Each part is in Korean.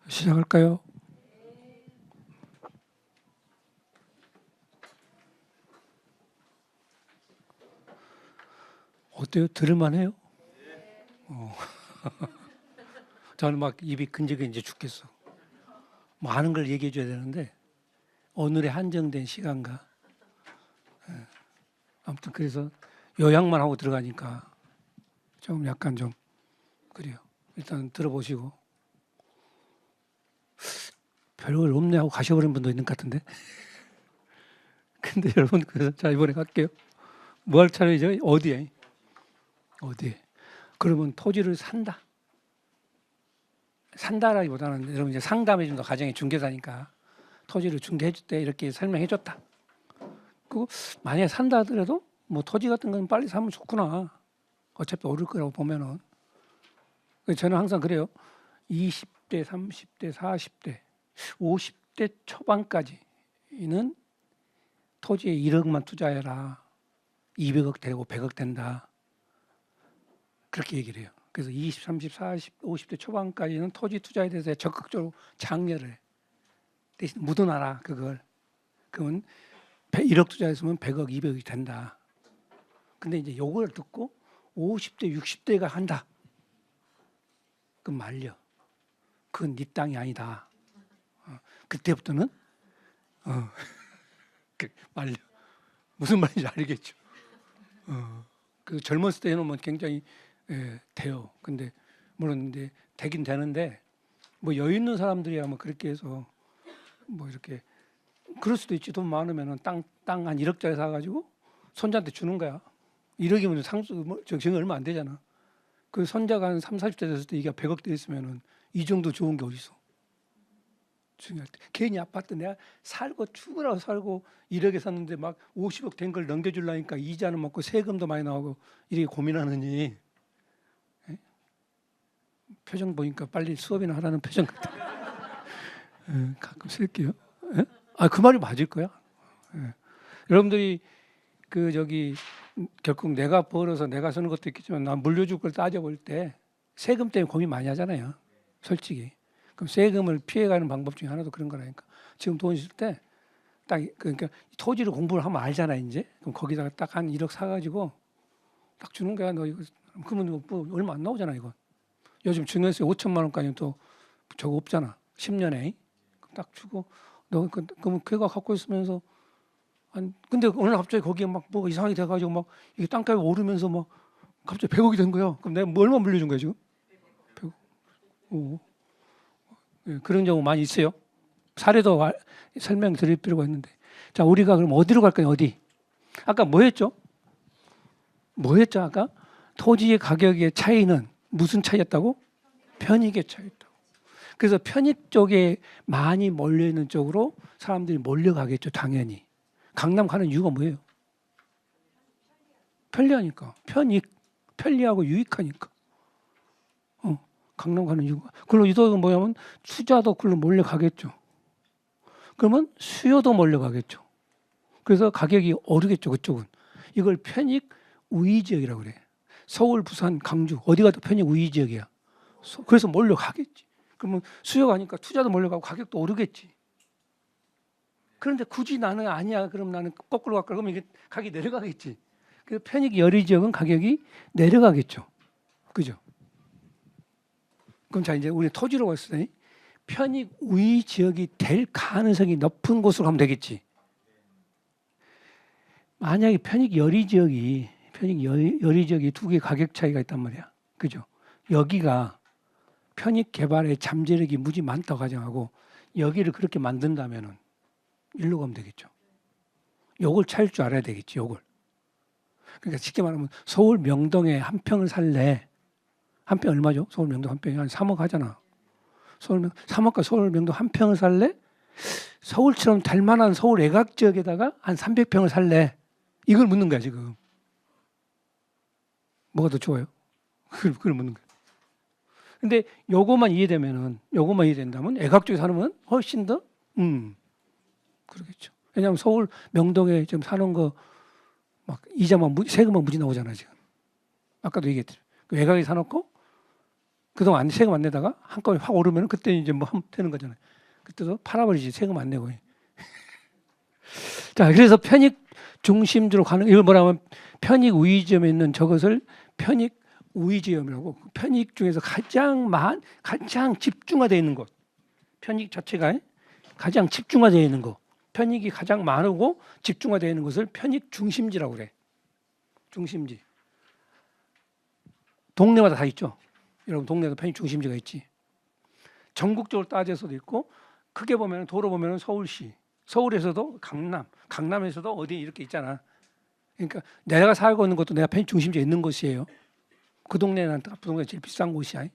시작할까요? 어때요? 들을만해요? 저는 막 입이 근질근질 죽겠어. 많은 걸 얘기해 줘야 되는데 오늘의 한정된 시간과 아무튼 그래서 요약만 하고 들어가니까 좀 약간 좀 그래요. 일단 들어보시고 별걸 없네 하고 가셔버린 분도 있는 것 같은데. 근데 여러분 그래서 자 이번에 갈게요. 뭐 할 차례죠? 어디에? 어디에? 그러면 토지를 산다. 산다라기보다는 여러분 이제 상담해 준다. 가정의 중개사니까 토지를 중개해 줄 때 이렇게 설명해 줬다. 그리고 만약에 산다 하더라도 뭐 토지 같은 건 빨리 사면 좋구나. 어차피 오를 거라고 보면은. 저는 항상 그래요. 20대, 30대, 40대, 50대 초반까지는 토지에 1억만 투자해라. 200억 되고 100억 된다. 그렇게 얘기를 해요. 그래서 20, 30, 40, 50대 초반까지는 토지 투자에 대해서 적극적으로 장려를 해. 대신 묻어놔라 그걸. 그러면 1억 투자했으면 100억, 200억이 된다. 근데 이제 요걸 듣고 50대, 60대가 한다. 그럼 말려. 그건 네 땅이 아니다. 그때부터는 말려. 무슨 말인지 알겠죠. 그 젊었을 때는 뭐 굉장히 돼요. 근데 물론 이제 되긴 되는데 뭐 여유 있는 사람들이야 뭐 그렇게 해서 뭐 이렇게 그럴 수도 있지. 돈 많으면은 땅 한 1억짜리 사가지고 손자한테 주는 거야. 1억이면 상수 뭐 정이 얼마 안 되잖아. 그 손자가 한 3, 40대 됐을 때 이게 100억 돼 있으면은 이 정도 좋은 게 어디 있어? 중요할 때 괜히 아파트 내가 살고 죽으라고 살고 1억에 샀는데 막 50억 된 걸 넘겨주려니까 이자는 먹고 세금도 많이 나오고 이렇게 고민하느니 표정 보니까 빨리 수업이나 하라는 표정 같아. 가끔 쓸게요. 그 말이 맞을 거야. 여러분들이 그 저기 결국 내가 벌어서 내가 쓰는 것도 있겠지만 난 물려줄 걸 따져볼 때 세금 때문에 고민 많이 하잖아요. 솔직히. 그럼 세금을 피해가는 방법 중에 하나도 그런 거라니까. 지금 돈 있을 때 딱 그러니까 토지를 공부를 하면 알잖아 이제. 그럼 거기다가 딱 한 1억 사가지고 딱 주는 거야. 너 이거 그러면 뭐 얼마 안 나오잖아 이건. 요즘 증여세 5천만 원까지는 또 저거 없잖아. 10년에 딱 주고 너 그러면 걔가 갖고 있으면서 근데 어느 날 갑자기 거기에 막 뭐 이상하게 돼가지고 막 이게 땅값이 오르면서 막 갑자기 100억이 된 거야. 그럼 내가 뭐 얼마 물려준 거야 지금? 100억. 그런 경우 많이 있어요. 사례도 설명드릴 필요가 있는데. 자, 우리가 그럼 어디로 갈까요? 어디? 아까 뭐 했죠? 뭐 했죠? 아까 토지의 가격의 차이는 무슨 차이였다고? 편익의 차이였다고. 그래서 편익 쪽에 많이 몰려 있는 쪽으로 사람들이 몰려가겠죠, 당연히. 강남 가는 이유가 뭐예요? 편리하니까. 편리하고 유익하니까. 강남 가는 이유가. 그리고 이도가 뭐냐면 투자도 그걸로 몰려가겠죠. 그러면 수요도 몰려가겠죠. 그래서 가격이 오르겠죠, 그쪽은. 이걸 편익 우위 지역이라고 그래. 서울, 부산, 강주 어디가 더 편익 우위 지역이야. 그래서 몰려가겠지. 그러면 수요가 하니까 투자도 몰려가고 가격도 오르겠지. 그런데 굳이 나는 아니야. 그럼 나는 거꾸로 갈까? 그러면 이게 가격이 내려가겠지. 그래서 편익 열이 지역은 가격이 내려가겠죠. 그죠? 그럼 자 이제 우리 토지로 봤을 때 편익 우위 지역이 될 가능성이 높은 곳으로 가면 되겠지. 만약에 편익 열이 지역이 두 개 가격 차이가 있단 말이야. 그죠? 여기가 편익 개발의 잠재력이 무지 많다고 가정하고 여기를 그렇게 만든다면은 일로 가면 되겠죠. 요걸 찾을 줄 알아야 되겠지. 요걸. 그러니까 쉽게 말하면 서울 명동에 한 평을 살래. 한 평 얼마죠? 서울 명동 한 평이 한 3억 하잖아. 3억과 서울 명동 한 평을 살래? 서울처럼 될 만한 서울 외곽 지역에다가 한 300평을 살래? 이걸 묻는 거야 지금. 뭐가 더 좋아요? 그걸 묻는 거야. 근데 요것만 이해된다면 외곽 쪽에 사는 훨씬 더 그러겠죠. 왜냐하면 서울 명동에 지금 사는 거 막 이자만 세금만 무지 나오잖아 지금. 아까도 얘기했죠. 외곽에 사놓고 그동안 세금 안 내다가 한꺼번에 확 오르면 그때 이제 뭐 하면 되는 거잖아요. 그때도 팔아버리지 세금 안 내고. 자, 그래서 편익 중심주로 가는 이걸 뭐라면 편익 우위지점에 있는 저것을 편익 우위지점이라고. 편익 중에서 가장 집중화되어 있는 곳. 편익 자체가 가장 집중화되어 있는 것. 편익이 가장 많고 집중화되어 있는 것을 편익 중심지라고 그래. 중심지. 동네마다 다 있죠. 여러분 동네도 편익 중심지가 있지. 전국적으로 따져서도 있고 크게 보면 도로 보면 서울시, 서울에서도 강남에서도 어디 이렇게 있잖아. 그러니까 내가 살고 있는 것도 내가 편익 중심지에 있는 곳이에요. 그 동네는 부동산이 제일 비싼 곳이야.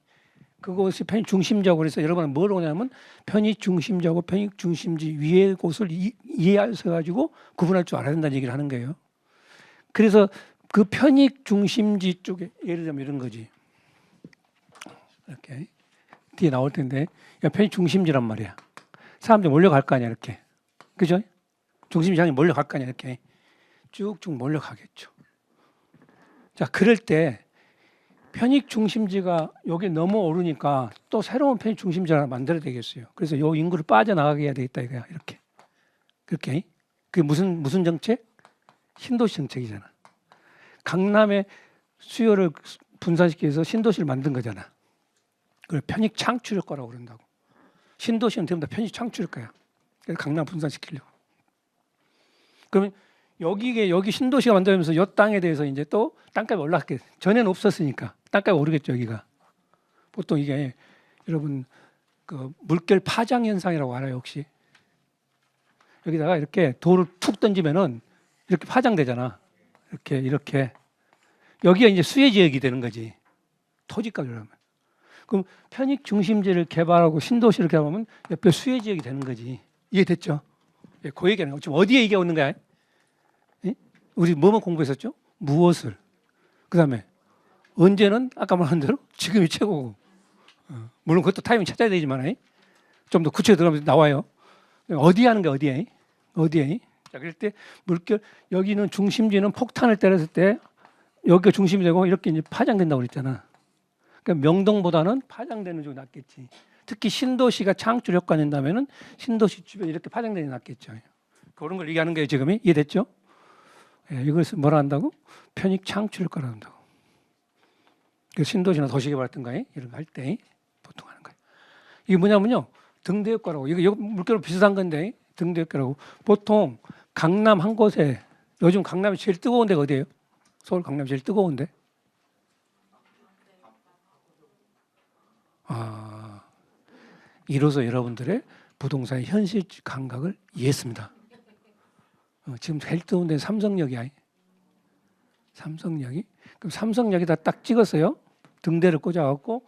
그것이 편익 중심지라고 그래서 여러분은 뭘 오냐면 편익 중심지하고 편익 중심지 위의 곳을 이해해서 가지고 구분할 줄 알아야 된다는 얘기를 하는 거예요. 그래서 그 편익 중심지 쪽에 예를 들면 이런 거지. 이렇게 뒤에 나올 텐데 편익 중심지란 말이야. 사람들이 몰려갈 거 아니야 이렇게. 그죠? 중심지 향해 몰려갈 거 아니야 이렇게. 쭉쭉 몰려가겠죠. 자, 그럴 때 편익 중심지가 여기 넘어오르니까 또 새로운 편익 중심지를 하나 만들어야 되겠어요. 그래서 요 인구를 빠져나가게 해야 되겠다 이거야. 이렇게. 그렇게. 그게 무슨 정책? 신도시 정책이잖아. 강남의 수요를 분산시키기 위해서 신도시를 만든 거잖아. 그걸 편익 창출효과라고 그런다고. 신도시는 전부 다 편익 창출효과야. 그래서 강남 분산시키려고. 그러면 여기 신도시가 만들면서 이 땅에 대해서 이제 또 땅값이 올라갔겠. 전에는 없었으니까 땅값이 오르겠죠 여기가. 보통 이게 여러분 그 물결 파장 현상이라고 알아요 혹시? 여기다가 이렇게 돌을 툭 던지면은 이렇게 파장되잖아. 이렇게 여기가 이제 수혜 지역이 되는 거지. 토지값이라면. 그럼 편익 중심지를 개발하고 신도시를 개발하면 옆에 수혜 지역이 되는 거지. 이해됐죠? 예, 그 얘기하는 거. 지금 어디에 얘기가 오는 거야? 예? 우리 뭐만 공부했었죠? 무엇을. 그다음에 언제는 아까 말한 대로 지금이 최고고. 물론 그것도 타이밍 찾아야 되지만 좀 더 구체적으로 들어가면서 나와요. 어디에 하는 게 어디에? 자, 그럴 때 물결 여기는 중심지는 폭탄을 때렸을 때 여기가 중심이 되고 이렇게 이제 파장된다고 그랬잖아. 그러니까 명동보다는 파장되는 쪽이 낫겠지. 특히 신도시가 창출 효과 낸다면은 신도시 주변 이렇게 파장되는 게 낫겠죠. 그런 걸 얘기하는 거예요 지금이. 이해됐죠? 예, 이것을 뭐라 한다고? 편익 창출 효과라 한다고. 그 신도시나 도시 개발했던가 이런 거 할 때 보통 하는 거예요. 이게 뭐냐면요 등대 효과라고. 이거 물결로 비슷한 건데 등대 효과라고. 보통 강남 한 곳에 요즘 강남이 제일 뜨거운 데가 어디예요? 서울 강남이 제일 뜨거운데. 이로써 여러분들의 부동산의 현실 감각을 이해했습니다. 지금 제일 뜨거운 데는 삼성역이야. 삼성역이. 그럼 삼성역에다 딱 찍었어요. 등대를 꽂아갖고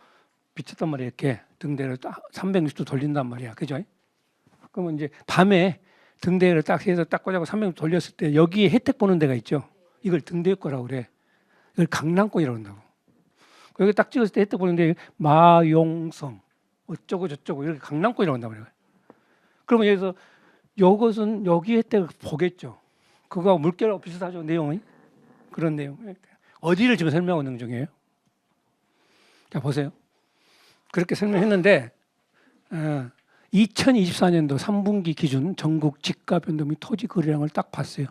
비쳤단 말이야. 이렇게 등대를 딱 360도 돌린단 말이야. 그죠? 그러면 이제 밤에 등대를 딱 해서 딱 꽂아서 360도 돌렸을 때 여기에 혜택 보는 데가 있죠. 이걸 등대 효과라고 그래. 이걸 강남권이라고 한다고. 여기 딱 찍었을 때 혜택 보는데 마용성 어쩌고 저쩌고 이렇게 강남권이라고 한단 말이에요. 그러면 여기서 이것은 여기 혜택을 보겠죠. 그거하고 물결하고 비슷하죠. 내용이. 그런 내용. 어디를 지금 설명하고 있는 중이에요. 자 보세요. 그렇게 설명했는데 2024년도 3분기 기준 전국 집가 변동 및 토지 거래량을 딱 봤어요.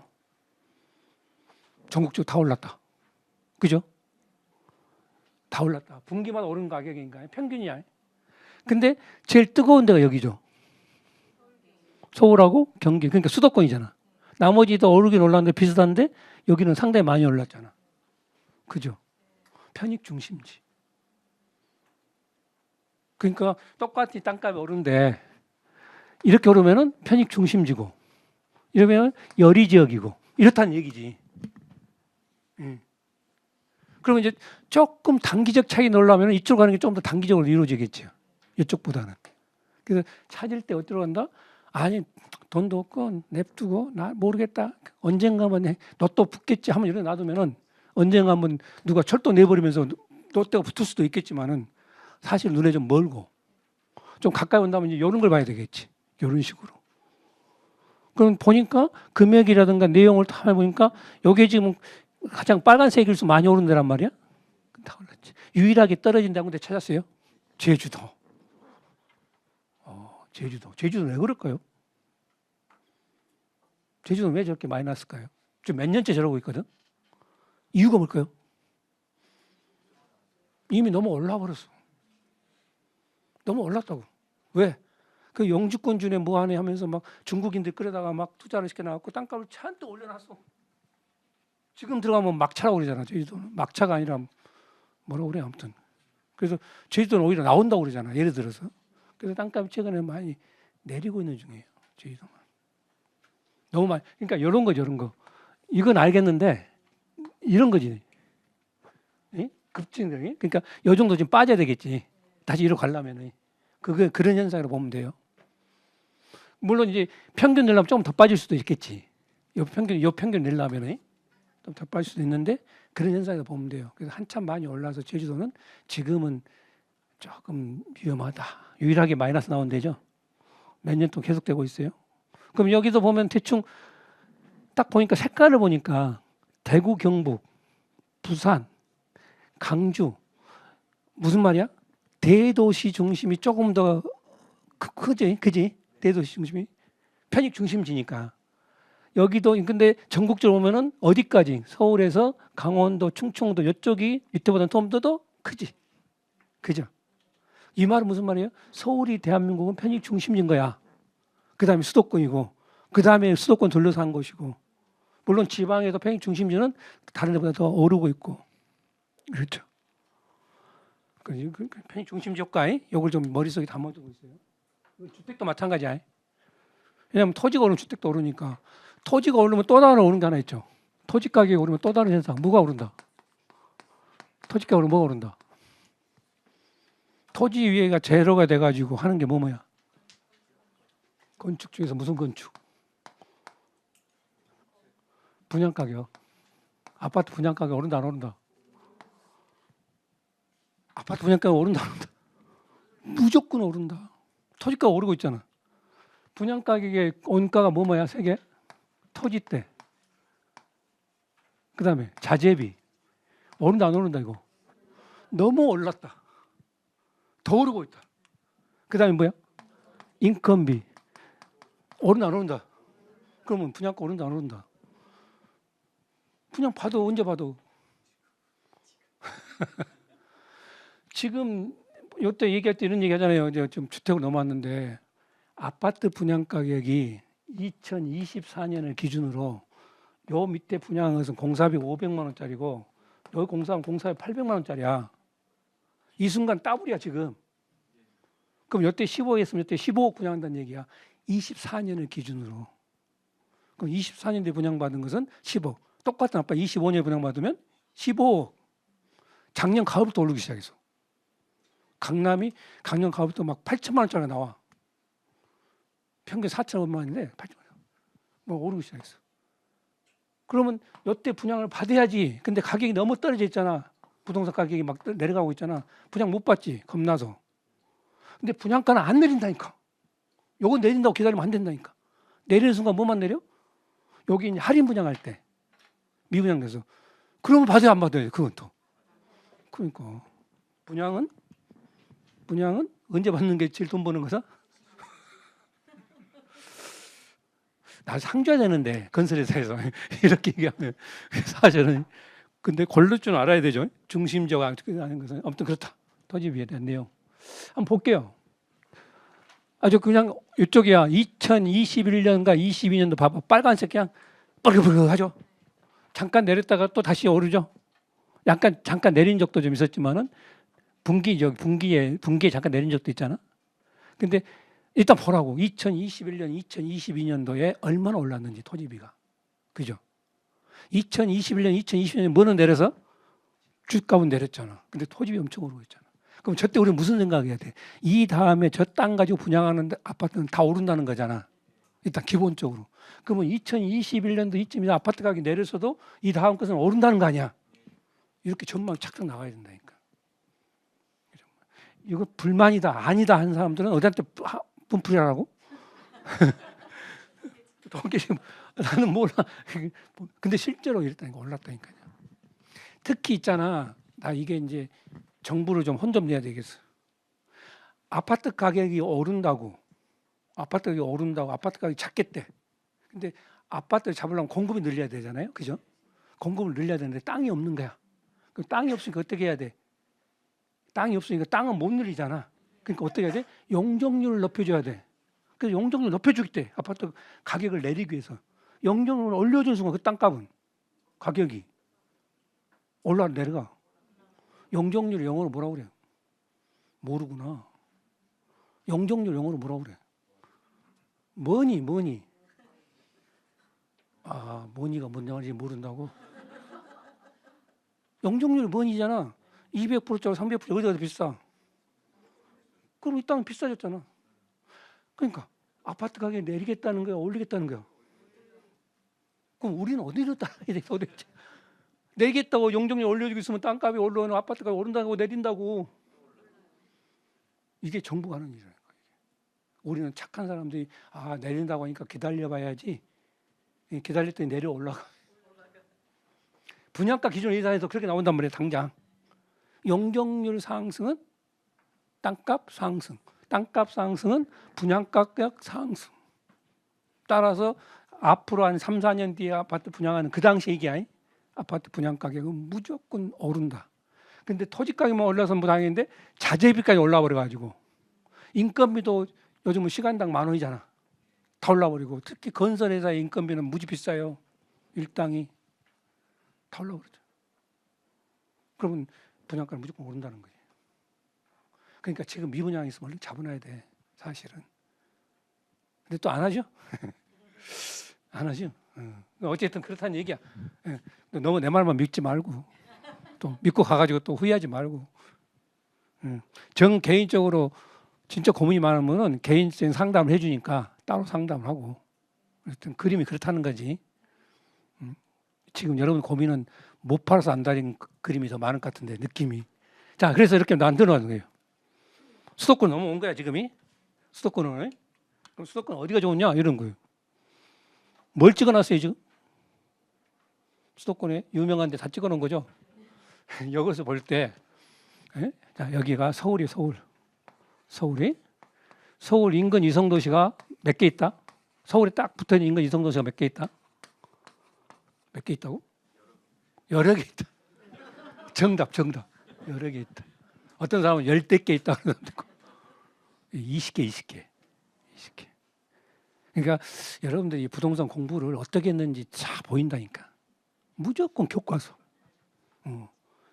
전국적으로 다 올랐다. 그죠? 다 올랐다. 분기마다 오른 가격인가요? 평균이야. 근데 제일 뜨거운 데가 여기죠. 서울하고 경기. 그러니까 수도권이잖아. 나머지도 오르긴 올랐는데 비슷한데 여기는 상당히 많이 올랐잖아. 그죠? 편익 중심지. 그러니까 똑같이 땅값이 오르는데 이렇게 오르면은 편익 중심지고 이러면 열이 지역이고 이렇다는 얘기지. 그러면 이제 조금 단기적 차이 놀라면 이쪽으로 가는 게 좀 더 단기적으로 이루어지겠죠. 이쪽보다는. 그래서 찾을 때 어디로 간다? 아니 돈도 없고 냅두고 나 모르겠다. 언젠가 한번 로또 붙겠지 하면 이렇게 놔두면은 언젠가 한번 누가 철도 내버리면서 로또가 붙을 수도 있겠지만은 사실 눈에 좀 멀고 좀 가까이 온다면 이제 이런 걸 봐야 되겠지. 이런 식으로. 그럼 보니까 금액이라든가 내용을 다 해보니까 이게 지금 가장 빨간색일 수 많이 오른 데란 말이야. 다 올랐지. 유일하게 떨어진다는 데 찾았어요. 제주도. 제주도 왜 그럴까요? 제주도는 왜 저렇게 많이 났을까요? 지금 몇 년째 저러고 있거든. 이유가 뭘까요? 이미 너무 올라버렸어. 너무 올랐다고. 왜? 그 영주권 주네 뭐하네 하면서 막 중국인들 끌어다가 막 투자를 시켜놔갖고 땅값을 잔뜩 올려놨어. 지금 들어가면 막차라고 그러잖아. 제주도는 막차가 아니라 뭐라고 그래 아무튼. 그래서 제주도는 오히려 나온다고 그러잖아. 예를 들어서. 그래서 땅값이 최근에 많이 내리고 있는 중이에요. 제주도만. 너무 많이. 그러니까 이런 거죠, 이런 거. 이건 알겠는데 이런 거지. 급증이. 그러니까 이 정도 좀 빠져야 되겠지. 다시 이리로 가려면은. 그런 현상으로 보면 돼요. 물론 이제 평균 내려면 조금 더 빠질 수도 있겠지. 요 평균 내려면은 좀 더 빠질 수도 있는데 그런 현상으로 보면 돼요. 그래서 한참 많이 올라서 제주도는 지금은 조금 위험하다. 유일하게 마이너스 나온 데죠. 몇 년 동안 계속되고 있어요. 그럼 여기도 보면 대충 딱 보니까 색깔을 보니까 대구, 경북, 부산, 강주 무슨 말이야? 대도시 중심이 조금 더 크지? 그지? 대도시 중심이 편익 중심지니까 여기도 근데 전국적으로 보면은 어디까지 서울에서 강원도, 충청도 이쪽이 밑에보다는 좀 더 크지? 그죠? 이 말은 무슨 말이에요? 서울이 대한민국은 편익 중심지인 거야. 그 다음에 수도권이고 그 다음에 수도권 둘러서 한 것이고 물론 지방에도 편익 중심지는 다른 데보다 더 오르고 있고 그렇죠. 편익 중심지 효과 이걸 좀 머릿속에 담아두고 있어요. 주택도 마찬가지야. 왜냐하면 토지가 오르면 주택도 오르니까 토지가 오르면 또 다른 오른 게 하나 있죠. 토지 가격이 오르면 또 다른 현상 뭐가 오른다? 토지 가격이 오르면 뭐가 오른다? 토지 위에가 제로가 돼가지고 하는 게 뭐야? 건축 중에서 무슨 건축? 분양가격. 아파트 분양가격 오른다 안 오른다? 아파트 분양가가 오른다 안 오른다? 무조건 오른다. 토지가가 오르고 있잖아. 분양가격의 원가가 뭐야? 세 개? 토지대. 그 다음에 자재비. 오른다 안 오른다 이거? 너무 올랐다. 더 오르고 있다. 그 다음에 뭐야? 인건비. 오른다 안 오른다? 그러면 분양가 오른다 안 오른다? 분양 봐도 언제 봐도 지금 이때 얘기할 때 이런 얘기 하잖아요. 이제 좀 주택으로 넘어왔는데 아파트 분양 가격이 2024년을 기준으로 요 밑에 분양은 공사비 500만 원짜리고 여기 공사는 공사비 800만 원짜리야. 이 순간 따블이야 지금. 그럼 이때 15억 했으면 이때 15억 분양한다는 얘기야. 24년을 기준으로. 그럼 24년에 분양받은 것은 10억. 똑같은 아파트 25년에 분양받으면 15억. 작년 가을부터 오르기 시작했어. 강남이 작년 가을부터 막 8천만 원짜리 나와. 평균 4천만 원인데 8천만 원. 뭐 오르기 시작했어. 그러면 이때 분양을 받아야지. 근데 가격이 너무 떨어져 있잖아. 부동산 가격이 막 내려가고 있잖아. 분양 못 받지. 겁나서. 근데 분양가는 안 내린다니까. 요건 내린다고 기다리면 안 된다니까. 내리는 순간 뭐만 내려? 여기 이제 할인 분양할 때 미분양돼서 그러면 받아야 안 받아요. 그건 또. 그러니까 분양은 언제 받는 게 제일 돈 버는 거사? 나 상줘야 되는데 건설회사에서 이렇게 얘기하면 사실은 근데 고를 줄 알아야 되죠. 중심적 하는 것은 아무튼 그렇다. 토지비에 대한 내용 한번 볼게요. 아주 그냥 이쪽이야. 2021년과 22년도 봐봐. 빨간색 그냥 뻘겋하죠. 잠깐 내렸다가 또 다시 오르죠. 약간 잠깐 내린 적도 좀 있었지만은 분기에 잠깐 내린 적도 있잖아. 근데 일단 보라고. 2021년, 2022년도에 얼마나 올랐는지 토지비가. 그죠? 2021년, 2022년 뭐는 내려서 주가는 내렸잖아. 근데 토지비 엄청 오르고 있잖아. 그럼 저때 우리 무슨 생각해야 돼? 이 다음에 저 땅 가지고 분양하는 아파트는 다 오른다는 거잖아. 일단 기본적으로. 그러면 2021년도 이쯤이나 아파트 가격이 내렸어도 이 다음 것은 오른다는 거 아니야? 이렇게 전망 착착 나와야 된다니까. 이거 불만이다, 아니다 하는 사람들은 어디한테 분풀이하라고? 나는 몰라. 근데 실제로 이랬다니까, 올랐다니까요. 특히 있잖아. 나 이게 이제 정부를 좀 혼 좀 내야 되겠어. 아파트 가격이 오른다고 아파트 가격이 작겠대. 근데 아파트를 잡으려면 공급이 늘려야 되잖아요. 그죠? 공급을 늘려야 되는데 땅이 없는 거야. 그럼 땅이 없으니까 어떻게 해야 돼? 땅이 없으니까 땅은 못 늘리잖아. 그러니까 어떻게 해야 돼? 용적률을 높여줘야 돼. 그래서 용적률 높여주겠대. 아파트 가격을 내리기 위해서. 용적률을 올려준 순간 그 땅값은 가격이 올라 내려가. 용적률을 영어로 뭐라고 그래요? 모르구나. 용적률 영어로 뭐라고 그래? 뭐니? 아, 뭐니가 뭔 말인지 모른다고? 용적률이 뭐니잖아. 200%짜리 300% 어디가 더 비싸? 그럼 이 땅은 비싸졌잖아. 그러니까 아파트 가격 내리겠다는 거야, 올리겠다는 거야. 그럼 우리는 어디로 따라야 돼 도대체? 내리겠다고 용적률 올려주고 있으면 땅값이 올라오는 아파트가 오른다고 내린다고. 이게 정부가 하는 일이라는 거예요. 우리는 착한 사람들이 내린다고 하니까 기다려봐야지. 기다릴 때 내려 올라가. 분양가 기준 예산에서 그렇게 나온단 말이에요. 당장 용적률 상승은 땅값 상승, 땅값 상승은 분양가격 상승. 따라서 앞으로 한 3, 4년 뒤에 아파트 분양하는 그 당시 얘기야. 아파트 분양 가격은 무조건 오른다. 근데 토지 가격만 올라서 뭐 당연인데 자재비까지 올라 버려 가지고 인건비도 요즘은 시간당 10,000원이잖아. 다 올라 버리고 특히 건설회사의 인건비는 무지 비싸요. 일당이 다 올라 버리죠. 그러면 분양가는 무조건 오른다는 거지. 그러니까 지금 미분양이 있으면 얼른 잡아놔야 돼. 사실은. 근데 또 안 하죠? 안 하죠. 어쨌든 그렇다는 얘기야. 너무 내 말만 믿지 말고 또 믿고 가가지고 또 후회하지 말고. 정 개인적으로 진짜 고민이 많으면은 개인적인 상담을 해주니까 따로 상담을 하고. 하여튼 그림이 그렇다는 거지. 지금 여러분 고민은 못 팔아서 안 달린 그림이 더 많을 것 같은데 느낌이. 자, 그래서 이렇게 만들어놓은 거예요. 수도권 넘어온 거야 지금이. 수도권은. 그럼 수도권 어디가 좋으냐 이런 거예요. 뭘 찍어놨어요 지금? 수도권에 유명한 데 다 찍어놓은 거죠. 여기서 볼 때 자, 여기가 서울이 서울 인근 이성도시가 몇 개 있다? 서울에 딱 붙어있는 인근 이성도시가 몇 개 있다? 몇 개 있다고? 여러 개 있다. 정답. 여러 개 있다. 어떤 사람은 10개 있다 그러는데 20개. 그러니까 여러분들이 부동산 공부를 어떻게 했는지 다 보인다니까. 무조건 교과서.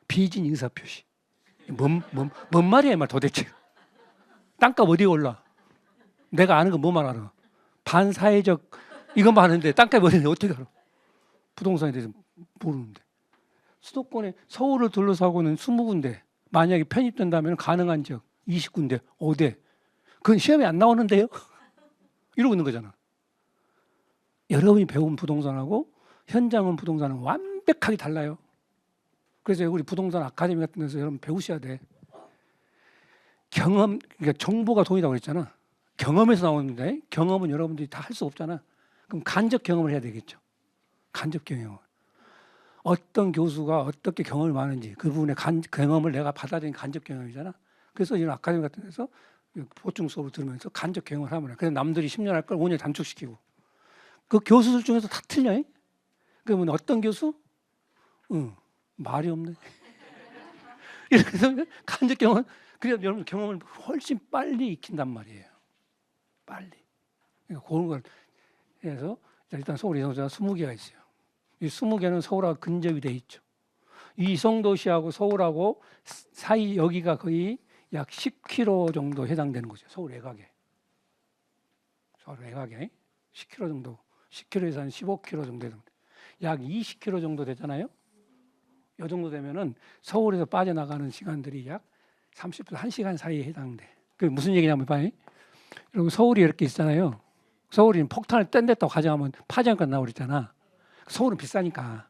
비진 의사표시. 뭔 말이야 이 말 도대체. 땅값 어디에 올라? 내가 아는 거 뭐만 알아? 반사회적 이것만 아는데 땅값이 어디에 어떻게 알아? 부동산에 대해서 모르는데. 수도권에 서울을 둘러싸고는 20군데 만약에 편입된다면 가능한 지역 20군데 5대. 그건 시험에 안 나오는데요? 이러고 있는 거잖아. 여러분이 배운 부동산하고 현장은 부동산은 완벽하게 달라요. 그래서 우리 부동산 아카데미 같은 데서 여러분 배우셔야 돼. 경험, 그러니까 정보가 돈이라고 그랬잖아. 경험에서 나오는데 경험은 여러분들이 다 할 수 없잖아. 그럼 간접 경험을 해야 되겠죠. 간접 경험을. 어떤 교수가 어떻게 경험을 많은지 그 부분의 경험을 내가 받아들인 간접 경험이잖아. 그래서 이런 아카데미 같은 데서 보충 수업을 들으면서 간접 경험을 하면 그래서 남들이 10년 할 걸 5년 단축시키고 그 교수들 중에서 다 틀려. 그러면 어떤 교수? 말이 없네. 이렇게 해서 간접 경험, 그래서 여러분 경험을 훨씬 빨리 익힌단 말이에요. 빨리. 그러니까 그런 걸 해서 일단 서울 이성도시가 20개가 있어요. 이 20개는 서울하고 근접이 돼 있죠. 이 이성도시하고 서울하고 사이 여기가 거의 약 10km 정도 해당되는 거죠. 서울 외곽에. 서울 외곽에 10km 정도. 10km에서 한 15km 정도 됩니다. 약 20km 정도 되잖아요. 이 정도 되면은 서울에서 빠져나가는 시간들이 약 30분, 1시간 사이에 해당돼. 그게 무슨 얘기냐면 봐요. 여러분 서울이 이렇게 있잖아요. 서울이 폭탄을 뗀댔다고 가정하면 파장가 나오고 그랬잖아. 서울은 비싸니까.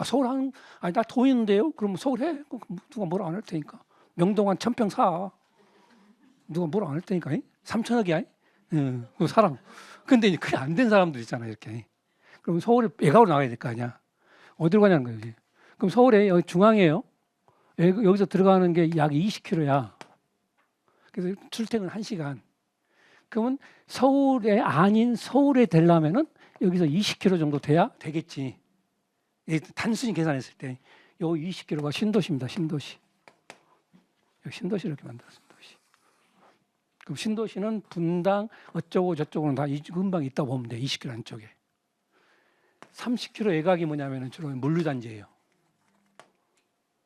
서울 나 돈 있는데요? 그럼 서울 해. 누가 뭐라 안 할 테니까. 명동한 1000평 사. 누가 뭐라 안 할 테니까. 3,000억이야. 사람. 근데 그게 안 된 사람들 있잖아 이렇게. 그럼 서울에 외곽으로 나가야 될 거 아니야. 어디로 가냐는 거예요. 여기. 그럼 서울에 여기 중앙이에요. 여기서 들어가는 게 약 20km야. 그래서 출퇴근 1시간. 그러면 서울에 아닌 서울에 되려면은 여기서 20km 정도 돼야 되겠지. 단순히 계산했을 때 요 20km가 신도시입니다. 신도시. 여기 신도시 이렇게 만들었습니다. 신도시. 그럼 신도시는 분당 어쩌고 저쩌고는 다 금방 있다 보면 돼. 20km 안쪽에. 30km 외곽이 뭐냐면은 주로 물류단지예요.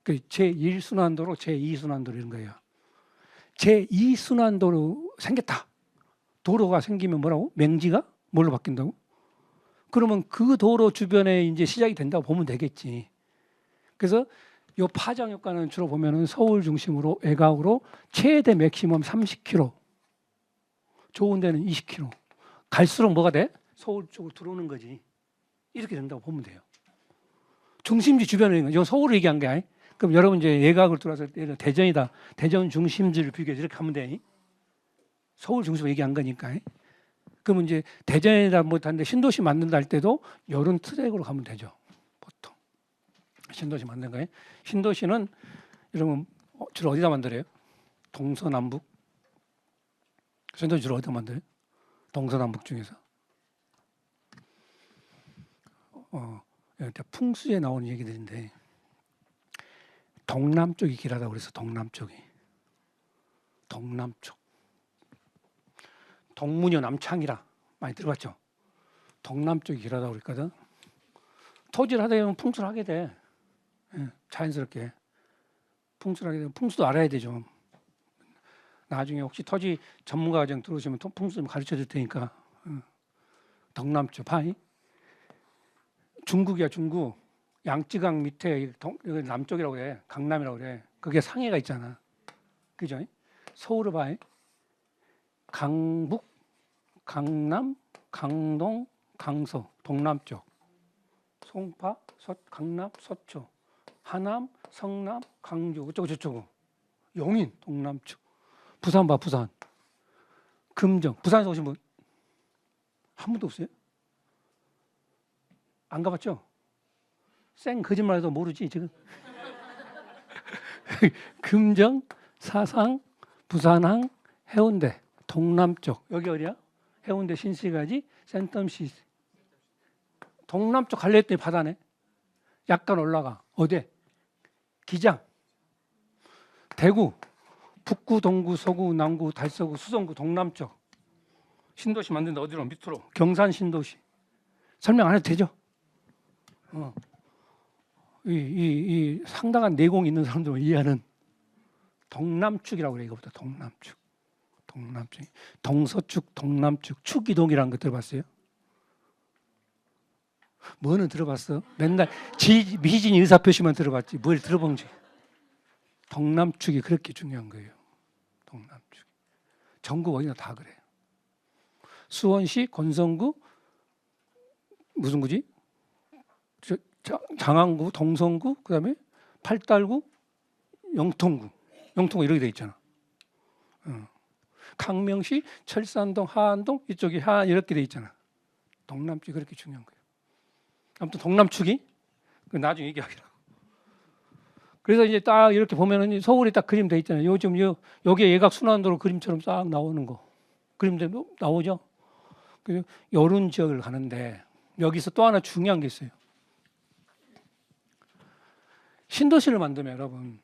그 제1순환도로 제2순환도로 이런 거예요. 제2순환도로 생겼다. 도로가 생기면 뭐라고? 맹지가 뭘로 바뀐다고? 그러면 그 도로 주변에 이제 시작이 된다고 보면 되겠지. 그래서 요 파장 효과는 주로 보면은 서울 중심으로 외곽으로 최대 맥시멈 30km, 좋은 데는 20km. 갈수록 뭐가 돼? 서울 쪽으로 들어오는 거지. 이렇게 된다고 보면 돼요. 중심지 주변에 이건 서울을 얘기한 게 아니. 그럼 여러분 이제 외곽을 들어와서 대전이다. 대전 중심지를 비교해서 이렇게 하면 돼. 서울 중심으로 얘기한 거니까. 그러면 이제 대전이다 못하는데 신도시 만든다 할 때도 이런 트랙으로 가면 되죠. 보통 신도시 만든 거예요. 신도시는 여러분 주로 어디다 만들어요? 동서남북. 신도시 주로 어디다 만들어요? 동서남북 중에서. 풍수에 나오는 얘기들인데 동남쪽이 길하다고 그래서 동남쪽이. 동남쪽. 동문여 남창이라 많이 들어봤죠? 동남쪽이 길하다고 그랬거든. 토지를 하다 보면 풍수를 하게 돼. 자연스럽게. 풍수를 하게 되면 풍수도 알아야 되죠. 나중에 혹시 토지 전문가 과정 들어오시면 풍수 좀 가르쳐 줄 테니까. 동남쪽 파이. 중국이야 중국. 양쯔강 밑에 여기 남쪽이라고 그래. 강남이라고 그래. 그게 상해가 있잖아. 그죠? 서울을 봐. 강북, 강남, 강동, 강서, 동남쪽. 송파, 강남, 서초, 하남, 성남, 강주, 어쩌고 저쩌고. 용인, 동남쪽. 부산 봐, 부산. 금정. 부산에서 오신 분? 한 분도 없어요? 안 가봤죠? 쌩 거짓말해도 모르지 지금. 금정, 사상, 부산항, 해운대, 동남쪽. 여기 어디야? 해운대 신시가지, 센텀시. 동남쪽 갈려 했더니 바다네. 약간 올라가. 어디? 기장. 대구, 북구, 동구, 서구, 남구, 달서구, 수성구, 동남쪽. 신도시 만든다 어디로? 밑으로. 경산 신도시. 설명 안 해도 되죠? 이 상당한 내공이 있는 사람들은 이해하는 동남축이라고 그래. 이거보다 동남축. 동남축. 동서축, 동남축. 축이동이라는 거 들어봤어요? 뭐는 들어봤어? 맨날 미진 의사표시만 들어봤지 뭘 들어본지. 동남축이 그렇게 중요한 거예요. 동남축. 전국 어디나 다 그래요. 수원시, 권성구, 무슨 구지? 장안구, 동성구, 그다음에 팔달구, 영통구. 영통구 이렇게 돼 있잖아. 강명시, 철산동, 하안동 이쪽이 하안 이렇게 돼 있잖아. 동남축이 그렇게 중요한 거예요. 아무튼 동남축이 나중에 얘기하기라고. 그래서 이제 딱 이렇게 보면은 서울이 딱 그림 돼 있잖아요. 요즘 여기에 예각 순환도로 그림처럼 싹 나오는 거. 그림도 나오죠. 그래서 이런 지역을 가는데 여기서 또 하나 중요한 게 있어요. 신도시를 만들면 여러분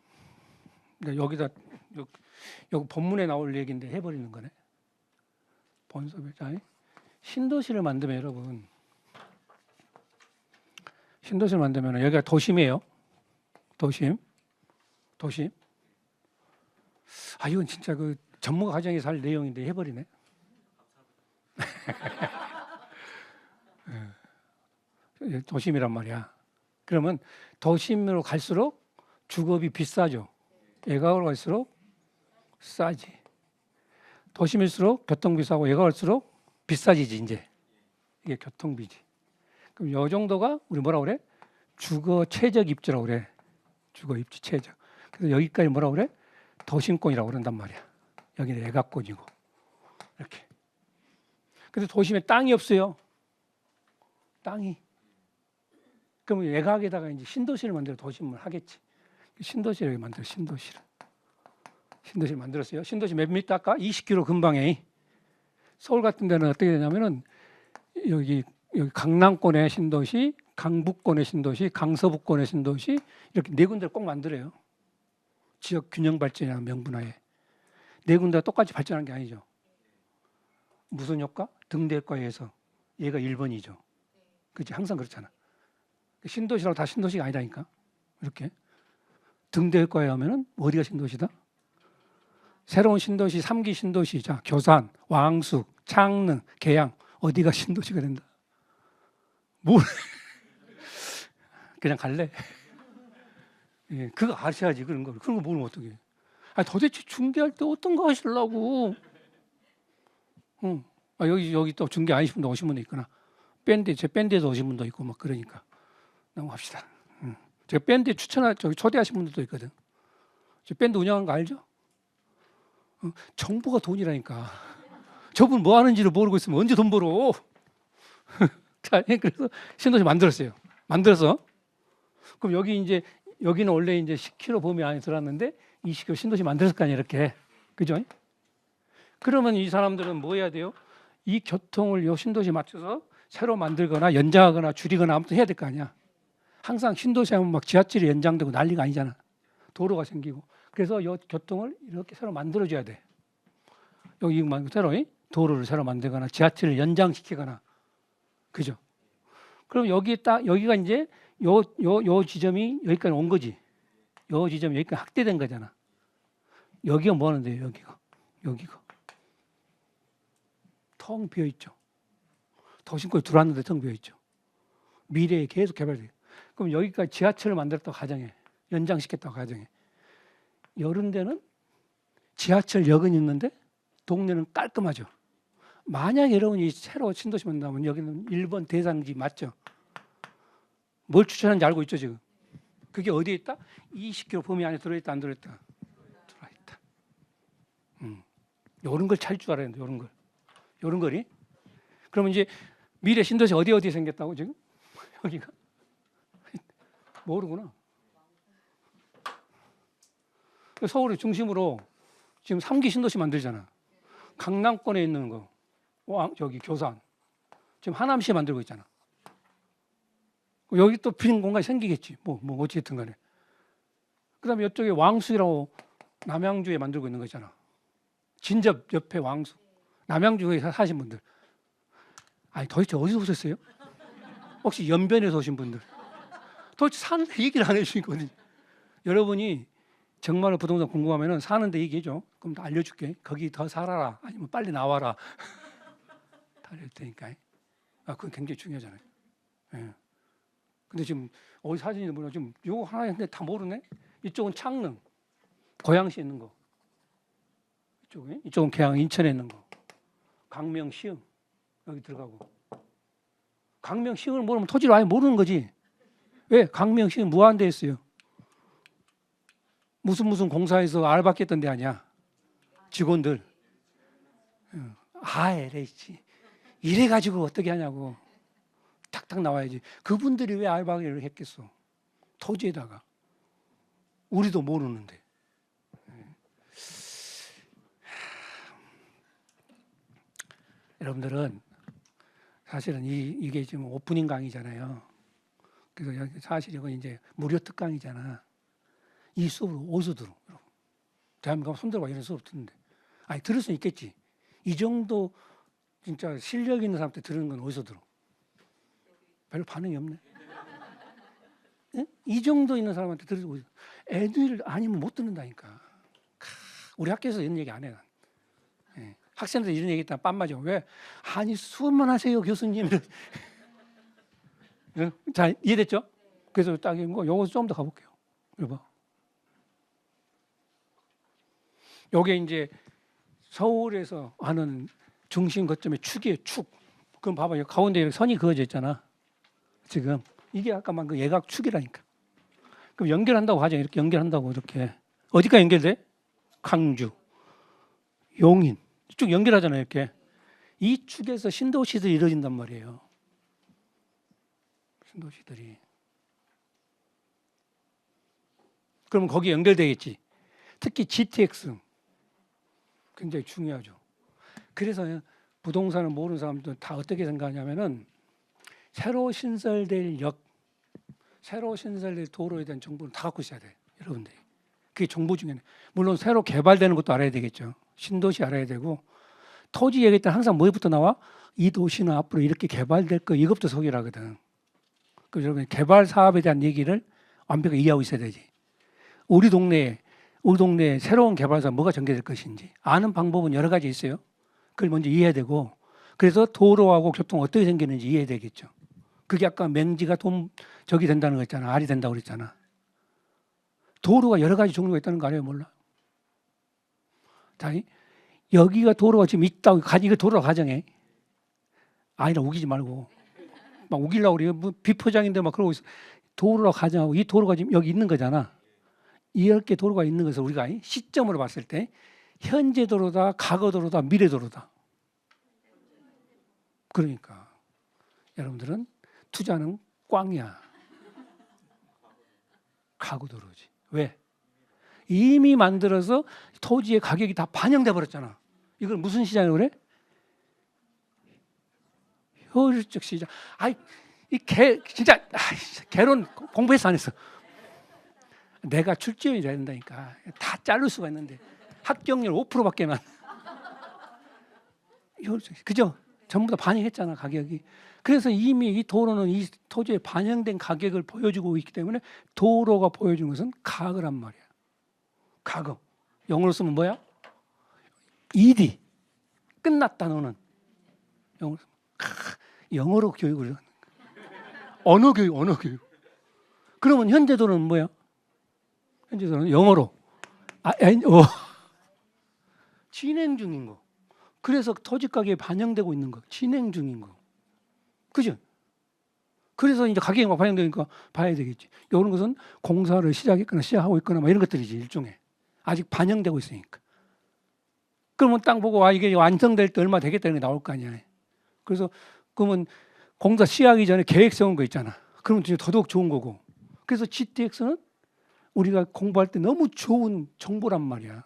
여기다 여기 본문에 나올 얘기인데 해버리는 거네. 본섭의 신도시를 만들면 여러분 신도시를 만들면 여기가 도심이에요. 도심. 이건 진짜 그 전문가 과정에서 할 내용인데 해버리네. 도심이란 말이야. 그러면 도심으로 갈수록 주거비 비싸죠. 외곽으로 갈수록 싸지. 도심일수록 교통비 싸고 외곽 갈수록 비싸지지 이제. 이게 교통비지. 그럼 이 정도가 우리 뭐라고 그래? 주거 최적 입지라고 그래. 주거 입지 최적. 그래서 여기까지 뭐라고 그래? 도심권이라고 그런단 말이야. 여기는 외곽권이고. 이렇게. 근데 도심에 땅이 없어요. 땅이. 그럼 외곽에다가 이제 신도시를 만들어 도심을 하겠지. 신도시를 만들어 신도시를. 신도시 만들었어요. 신도시 몇 미터 아까 20km 근방에. 서울 같은 데는 어떻게 되냐면은 여기 강남권의 신도시, 강북권의 신도시, 강서북권의 신도시 이렇게 네 군데를 꼭 만들어요. 지역 균형 발전이라는 명분하에. 네 군데가 똑같이 발전한 게 아니죠. 무슨 효과? 등대효과에 의해서 얘가 1번이죠. 그렇지? 항상 그렇잖아. 신도시라고 다 신도시가 아니라니까. 이렇게. 등대효과에 하면은 어디가 신도시다? 새로운 신도시, 3기 신도시, 자, 교산, 왕숙, 창릉, 계양 어디가 신도시가 된다? 뭘? 그냥 갈래? 예, 그거 아셔야지 그런 거. 그런 거 모르면 어떡해? 아, 도대체 중계할 때 어떤 거 하시려고? 응. 아, 여기 또 중계 아니신 분도 오신 분도 있구나. 제 밴드에서 오신 분도 있고 막 그러니까 넘어갑시다. 응. 제가 밴드 초대하신 분들도 있거든. 저 밴드 운영하는 거 알죠? 정부가 돈이라니까. 저분 뭐 하는지를 모르고 있으면 언제 돈 벌어? 자, 그래서 신도시 만들었어요. 만들어서 그럼 여기는 원래 이제 10km 범위 안에 들어왔는데 20km 신도시 만들었을 거 아니야 이렇게. 그죠? 그러면 이 사람들은 뭐 해야 돼요? 이 교통을 요 신도시에 맞춰서 새로 만들거나 연장하거나 줄이거나 아무튼 해야 될 거 아니야. 항상 신도시 하면 막 지하철이 연장되고 난리가 아니잖아. 도로가 생기고. 그래서 이 교통을 이렇게 새로 만들어줘야 돼. 여기 새로 도로를 새로 만들거나 지하철을 연장시키거나. 그죠? 그럼 여기가 이제 요 지점이 여기까지 온 거지. 요 지점이 여기까지 확대된 거잖아. 여기가 뭐 하는데요, 여기가. 텅 비어 있죠. 도심권에 들어왔는데 텅 비어 있죠. 미래에 계속 개발돼요. 그럼 여기까지 지하철을 만들었다고 가정해. 연장시켰다고 가정해. 이런 데는 지하철역은 있는데 동네는 깔끔하죠. 만약 여러분이 새로 신도시 만나면 여기는 1번 대상지 맞죠? 뭘 추천하는지 알고 있죠 지금? 그게 어디에 있다? 20km 범위 안에 들어있다 안 들어있다? 들어있다. 이런 걸 찰 줄 알아야 돼. 이런 거리. 그러면 이제 미래 신도시 어디에 생겼다고 지금? 여기가? 모르구나. 서울을 중심으로 지금 3기 신도시 만들잖아. 강남권에 있는 거, 저기 교산. 지금 하남시에 만들고 있잖아. 여기 또 빈 공간이 생기겠지. 뭐 어찌됐든 간에. 그 다음에 이쪽에 왕숙이라고 남양주에 만들고 있는 거 있잖아. 진접 옆에 왕숙. 남양주에 사신 분들. 아니 도대체 어디서 오셨어요? 혹시 연변에서 오신 분들. 도대체 사는데 얘기를 안 해주시거든요. 여러분이 정말로 부동산 궁금하면 사는데 얘기해줘. 그럼 알려줄게. 거기 더 살아라. 아니면 빨리 나와라. 다 알려줄 테니까. 그건 굉장히 중요하잖아요. 예. 근데 지금 어디 사진이 뭐냐 지금 요거 하나 했는데 다 모르네. 이쪽은 창릉, 고양시에 있는 거. 이쪽은 계양 인천에 있는 거. 강명 시흥 여기 들어가고. 강명 시흥을 모르면 토지를 아예 모르는 거지. 왜? 강명 시흥 무한대 했어요. 무슨 공사에서 알바했던 데 아니야. 직원들. LH. 이래가지고 어떻게 하냐고. 탁탁 나와야지. 그분들이 왜 알바를 했겠어. 토지에다가. 우리도 모르는데. 여러분들은 사실은 이게 지금 오프닝 강의잖아요. 그래서 사실 이건 이제 무료 특강이잖아. 이 수업을 어디서 들어? 대한민국 손들어봐 이런 수업 듣는데. 아니 들을 수 있겠지. 이 정도 진짜 실력 있는 사람한테 들은 건 어디서 들어? 별로 반응이 없네. 응? 이 정도 있는 사람한테 들으고 애들 아니면 못 듣는다니까. 우리 학교에서 이런 얘기 안 해. 예. 학생들 이런 얘기 했다 빤 맞아. 왜? 아니 수업만 하세요 교수님. 응? 자 이해됐죠? 그래서 딱 이거 요거 좀 더 가볼게요. 이거 봐. 요게 이제 서울에서 하는 중심 거점의 축이에요. 축. 그럼 봐봐. 여기 가운데 선이 그어져 있잖아. 지금 이게 아까만 그 예각축이라니까. 그럼 연결한다고 하죠. 이렇게 연결한다고 이렇게. 어디까지 연결돼? 광주, 용인 쭉 연결하잖아요. 이렇게. 이 축에서 신도시들이 이루어진단 말이에요. 신도시들이. 그러면 거기 연결되겠지. 특히 GTX 굉장히 중요하죠. 그래서 부동산을 모르는 사람들은 다 어떻게 생각하냐면은 새로 신설될 새로 신설될 도로에 대한 정보는 다 갖고 있어야 돼, 여러분들이. 그게 정보 중에는 물론 새로 개발되는 것도 알아야 되겠죠. 신도시 알아야 되고 토지 얘기할 때 항상 뭐부터 나와? 이 도시는 앞으로 이렇게 개발될 거 이것부터 소개를 하거든. 그래서 여러분 개발 사업에 대한 얘기를 완벽하게 이해하고 있어야 되지. 우리 동네에 새로운 개발사 뭐가 전개될 것인지 아는 방법은 여러 가지 있어요. 그걸 먼저 이해해야 되고 그래서 도로하고 교통 어떻게 생기는지 이해해야 되겠죠. 그게 아까 맹지가 저기 된다는 거 있잖아. 알이 된다고 그랬잖아. 도로가 여러 가지 종류가 있다는 거 알아요? 몰라? 자, 여기가 도로가 지금 있다고 이거 도로 가정해. 아니라 우기지 말고 막 우기려고 그래. 뭐 비포장인데 막 그러고 있어. 도로라 가정하고 이 도로가 지금 여기 있는 거잖아. 이렇게 도로가 있는 것을 우리가 시점으로 봤을 때 현재 도로다, 과거 도로다, 미래 도로다. 그러니까 여러분들은 투자는 꽝이야. 과거 도로지. 왜? 이미 만들어서 토지의 가격이 다 반영돼 버렸잖아. 이걸 무슨 시장이라고 그래? 효율적 시장. 진짜 개론 공부해서 안 했어. 내가 출제원이 돼야 된다니까. 다 자를 수가 있는데 합격률 5%밖에만. 그죠? 전부 다 반영했잖아, 가격이. 그래서 이미 이 도로는 이 토지에 반영된 가격을 보여주고 있기 때문에 도로가 보여주는 것은 가격이란 말이야. 가격. 영어로 쓰면 뭐야? ED. 끝났다 너는. 영어로 교육을 하는 거야. 언어 교육. 그러면 현재 도로는 뭐야? 현재 도로는 영어로. 진행 중인 거. 그래서 토지 가격에 반영되고 있는 거. 진행 중인 거. 그죠? 그래서 이제 가격이 막 반영되니까 봐야 되겠지. 이런 것은 공사를 시작했거나 시작하고 있거나 뭐 이런 것들이지, 일종의. 아직 반영되고 있으니까. 그러면 땅 보고 이게 완성될 때 얼마 되겠다 이런 게 나올 거 아니야. 그래서 그러면 공사 시작하기 전에 계획 세운 거 있잖아. 그러면 더더욱 좋은 거고. 그래서 GTX는 우리가 공부할 때 너무 좋은 정보란 말이야.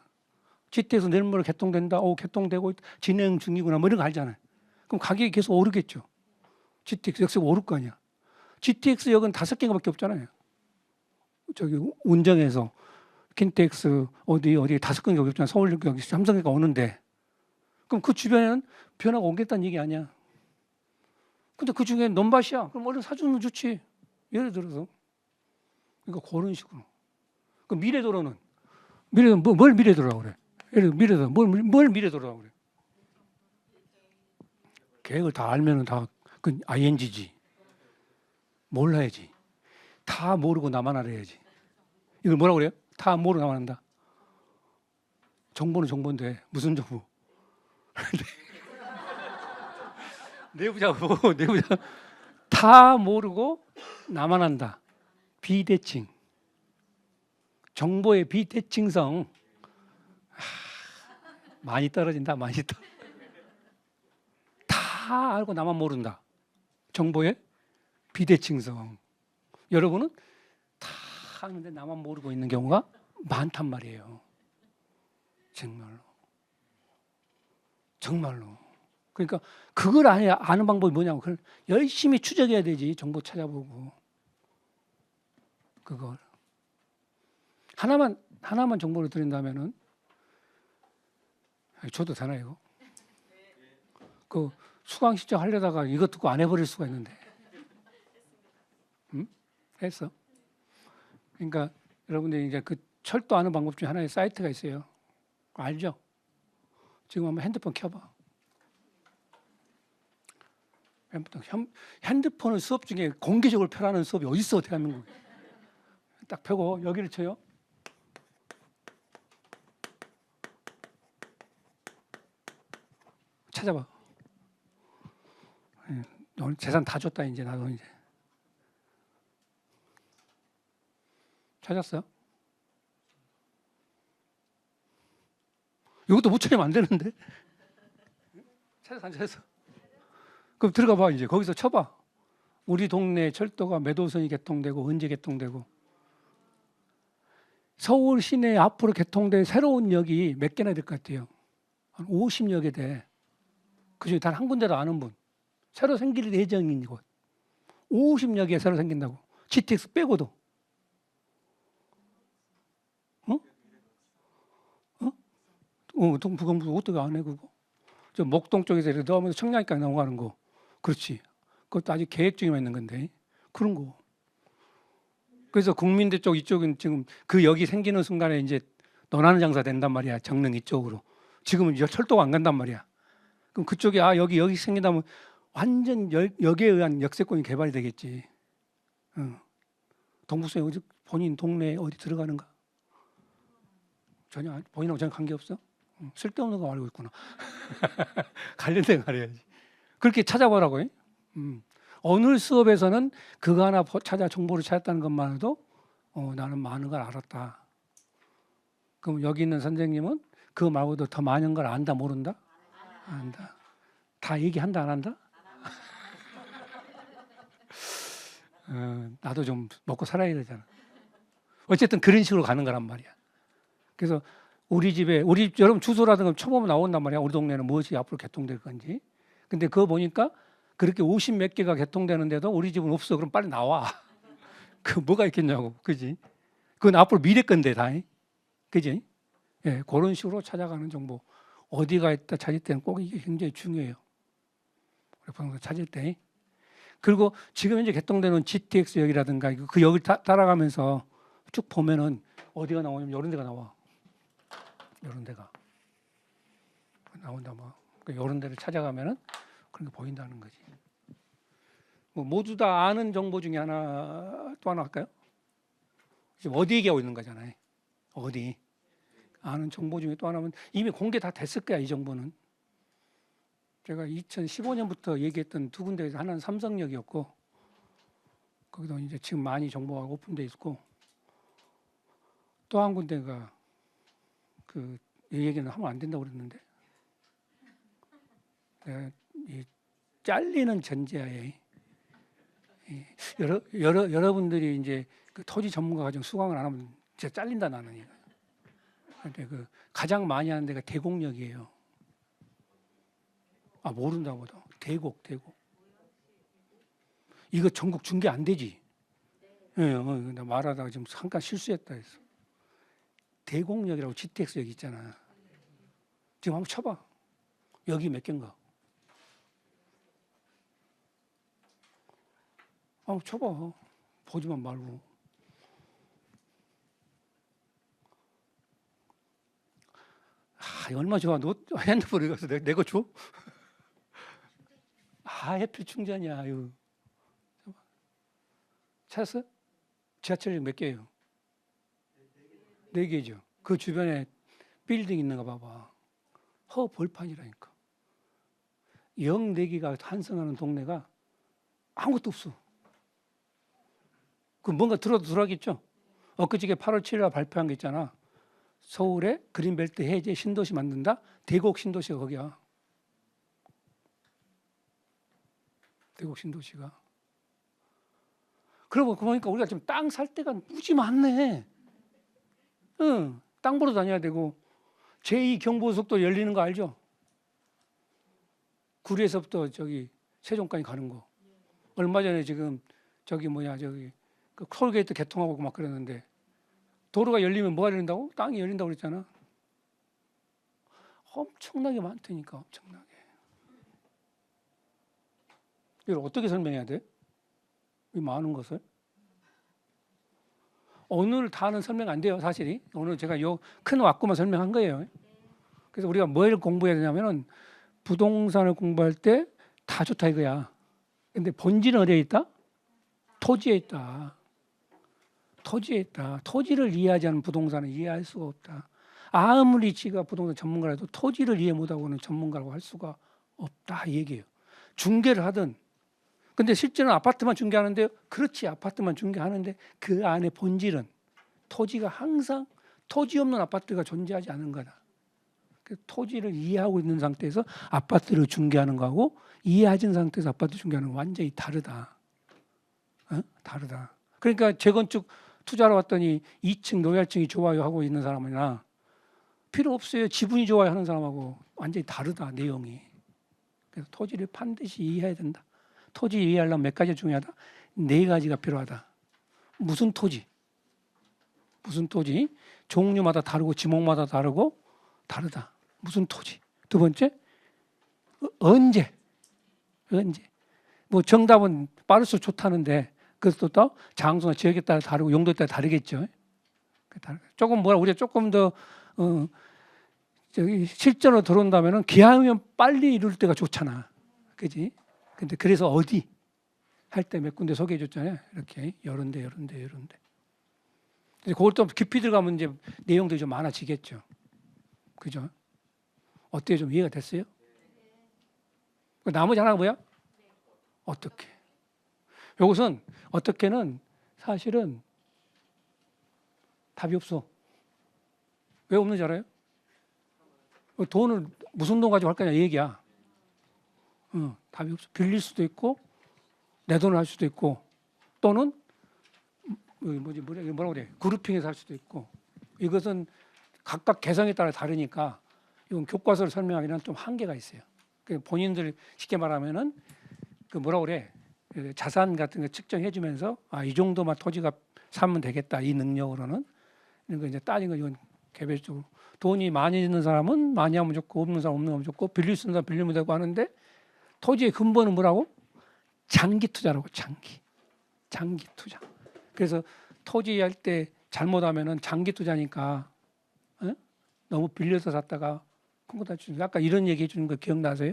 GTX 내일 모레 개통된다. 개통되고 진행 중이구나. 뭐 이런 거 알잖아요. 그럼 가격이 계속 오르겠죠. GTX 역시가 오를 거 아니야. GTX 역은 5개밖에 없잖아요. 저기 운정에서 킨텍스 어디 5개가 없잖아. 서울역 여기 삼성역가 오는데 그럼 그 주변에는 변화가 오겠다는 얘기 아니야. 근데 그 중에 논밭이야. 그럼 얼른 사주면 좋지. 예를 들어서. 그러니까 그런 식으로. 그 미래도로는 뭘 미래도로라고 그래? 예를 들어 미래도로 뭘 미래도로라고 그래? 계획을 다 알면은 다 그 ING지. 몰라야지. 다 모르고 나만 알아야지. 이걸 뭐라고 그래요? 다 모르고 나만 한다. 정보는 정보인데 무슨 정보? 내부자 다 모르고 나만 한다. 비대칭. 정보의 비대칭성 많이 떨어진다. 많이 다 알고 나만 모른다. 정보의 비대칭성. 여러분은 다 아는데 나만 모르고 있는 경우가 많단 말이에요. 정말로. 그러니까 그걸 아는 방법이 뭐냐고. 그걸 열심히 추적해야 되지. 정보 찾아보고. 그걸. 하나만 정보를 드린다면은 줘도 되나 이거? 그 수강 신청 하려다가 이거 듣고 안 해버릴 수가 있는데. 응? 했어. 그러니까 여러분들 이제 그 철도 아는 방법 중에 하나의 사이트가 있어요. 알죠? 지금 한번 핸드폰 켜봐. 핸드폰을 수업 중에 공개적으로 펴라는 수업이 어디 있어, 대한민국에. 딱 펴고 여기를 쳐요. 찾아봐. 오늘 재산 다 줬다 이제 나도 이제. 찾았어? 이것도 못 찾으면 안 되는데. 찾았어 안 찾았어? 그럼 들어가 봐 이제. 거기서 쳐봐. 우리 동네 철도가 몇 호선이 개통되고 언제 개통되고. 서울 시내 앞으로 개통된 새로운 역이 몇 개나 될 것 같아요? 한 50여 개 돼. 그중에 단 한 군데도 아는 분. 새로 생길 예정인 곳. 50여 개 새로 생긴다고. GTX 빼고도. 어? 동부건 어떻게 안 해, 그거? 저 목동 쪽에서 이렇게 넘어서 청량리까지 넘어가는 거. 그렇지. 그것도 아직 계획 중에만 있는 건데. 그런 거. 그래서 국민대 쪽 이쪽은 지금 그 여기 생기는 순간에 이제 너나는 장사 된단 말이야. 정릉 이쪽으로. 지금은 철도가 안 간단 말이야. 그럼 그쪽에 여기 생긴다면 완전 여기에 의한 역세권이 개발이 되겠지. 동북성이 어디 본인 동네에 어디 들어가는가? 전혀 본인하고 전혀 관계 없어? 쓸데없는 거 알고 있구나. 관련된 거 알아야지. 그렇게 찾아보라고. 어느 수업에서는 그거 하나 찾아 정보를 찾았다는 것만 해도 나는 많은 걸 알았다. 그럼 여기 있는 선생님은 그거 말고도 더 많은 걸 안다 모른다? 안다. 다 얘기한다 안 한다? 나도 좀 먹고 살아야 되잖아. 어쨌든 그런 식으로 가는 거란 말이야. 그래서 우리 집에 우리 여러분 주소라든가 쳐보면 나온단 말이야. 우리 동네는 무엇이 앞으로 개통될 건지. 근데 그거 보니까 그렇게 50 몇 개가 개통되는데도 우리 집은 없어. 그럼 빨리 나와. 그 뭐가 있겠냐고. 그지? 그건 앞으로 미래 건데 다. 그지? 예, 그런 식으로 찾아가는 정보. 어디가 있다 찾을 때는 꼭 이게 굉장히 중요해요. 우리 부동산 찾을 때. 그리고 지금 이제 개통되는 GTX역이라든가 그 역을 따라가면서 쭉 보면은 어디가 나오냐면 이런 데가 나와. 이런 데가 나온다 뭐. 이런 데를 찾아가면은 그런 게 보인다는 거지. 뭐 모두 다 아는 정보 중에 하나 또 하나 할까요? 지금 어디 얘기하고 있는 거잖아요. 어디 아는 정보 중에 또 하나면 이미 공개 다 됐을 거야. 이 정보는 제가 2015년부터 얘기했던 두 군데에서 하나는 삼성역이었고 거기도 이제 지금 많이 정보가 오픈돼 있고 또 한 군데가 그 이 얘기는 하면 안 된다고 그랬는데 이 잘리는 전제하에 여러분들이 이제 그 토지 전문가가 좀 수강을 안 하면 진짜 잘린다 나는 이거. 근데 그 가장 많이 하는 데가 대곡역이에요. 모른다고 보다. 대곡. 이거 전국 중개 안 되지. 예, 나 말하다가 지금 잠깐 실수했다 했어. 대곡역이라고 GTX역 있잖아. 지금 한번 쳐봐. 여기 몇 개인가? 한번 쳐봐. 보지만 말고. 얼마 좋아. 너 핸드폰에 가서 내 거 줘? 해필 충전이야. 아유. 찾았어? 지하철역 몇 개예요? 4개죠. 그 주변에 빌딩 있는 거 봐봐. 벌판이라니까. 역 4개가 환승하는 동네가 아무것도 없어. 그 뭔가 들어가겠죠? 엊그저께 8월 7일 발표한 게 있잖아. 서울에 그린벨트 해제 신도시 만든다. 대곡 신도시가 거기야. 대곡 신도시가. 그러고 보니까 우리가 지금 땅 살 데가 무지 많네. 땅 보러 다녀야 되고 제2경부고속도로 열리는 거 알죠? 구리에서부터 저기 세종까지 가는 거. 얼마 전에 지금 그 톨게이트 개통하고 막 그러는데 도로가 열리면 뭐가 열린다고? 땅이 열린다고 그랬잖아. 엄청나게 많다니까. 엄청나게. 이걸 어떻게 설명해야 돼? 이 많은 것을? 오늘 다는 설명 안 돼요, 사실이. 오늘 제가 요 큰枠만 설명한 거예요. 그래서 우리가 뭘 공부해야 되냐면은 부동산을 공부할 때 다 좋다 이거야. 근데 본질은 어디에 있다? 토지에 있다. 토지에 있다. 토지를 이해하지 않은 부동산은 이해할 수가 없다. 아무리 지가 부동산 전문가라도 토지를 이해 못하고는 전문가라고 할 수가 없다 이 얘기예요. 중개를 하든 근데 실제는 아파트만 중개하는데 그렇지 아파트만 중개하는데 그 안에 본질은 토지가 항상 토지 없는 아파트가 존재하지 않는 거다. 그 토지를 이해하고 있는 상태에서 아파트를 중개하는 거하고 이해하지 않은 상태에서 아파트 중개하는 거 완전히 다르다. 다르다. 그러니까 재건축 투자로 왔더니 2층 노후층이 좋아요 하고 있는 사람이나 필요 없어요. 지분이 좋아요 하는 사람하고 완전히 다르다 내용이. 그래서 토지를 반드시 이해해야 된다. 토지 이해하려면 몇 가지 중요하다. 네 가지가 필요하다. 무슨 토지? 무슨 토지? 종류마다 다르고 지목마다 다르고 다르다. 무슨 토지? 두 번째, 언제? 언제? 뭐 정답은 빠를수록 좋다는데 그것도 또 장소나 지역에 따라 다르고 용도에 따라 다르겠죠. 조금 우리가 조금 더 저기 실전으로 들어온다면은 기왕이면 빨리 이룰 때가 좋잖아, 그지? 근데 그래서 어디 할 때 몇 군데 소개해 줬잖아요. 이렇게 이런데. 그걸 또 깊이 들어가면 이제 내용들이 좀 많아지겠죠, 그죠? 어떻게 좀 이해가 됐어요? 나머지 하나가 뭐야? 어떻게? 이것은 어떻게는 사실은 답이 없어. 왜 없는지 알아요? 돈을 무슨 돈 가지고 할 거냐 이 얘기야. 답이 없어. 빌릴 수도 있고 내 돈을 할 수도 있고 또는 뭐라고 그래? 그룹핑해서 할 수도 있고 이것은 각각 개성에 따라 다르니까 이건 교과서를 설명하기는 좀 한계가 있어요. 본인들 쉽게 말하면은 그 뭐라고 그래? 자산 같은 거 측정해 주면서 이 정도만 토지가 사면 되겠다 이 능력으로는 이런 거 이제 따진 거 이건 개별적으로 돈이 많이 있는 사람은 많이 하면 좋고 없는 사람 없는 하면 좋고 빌릴 수 있는 사람 빌리면 되고 하는데 토지의 근본은 뭐라고? 장기 투자라고. 장기 투자. 그래서 토지할 때 잘못하면은 장기 투자니까 너무 빌려서 샀다가 큰 거 다 주는 아까 이런 얘기 해주는 거 기억나세요?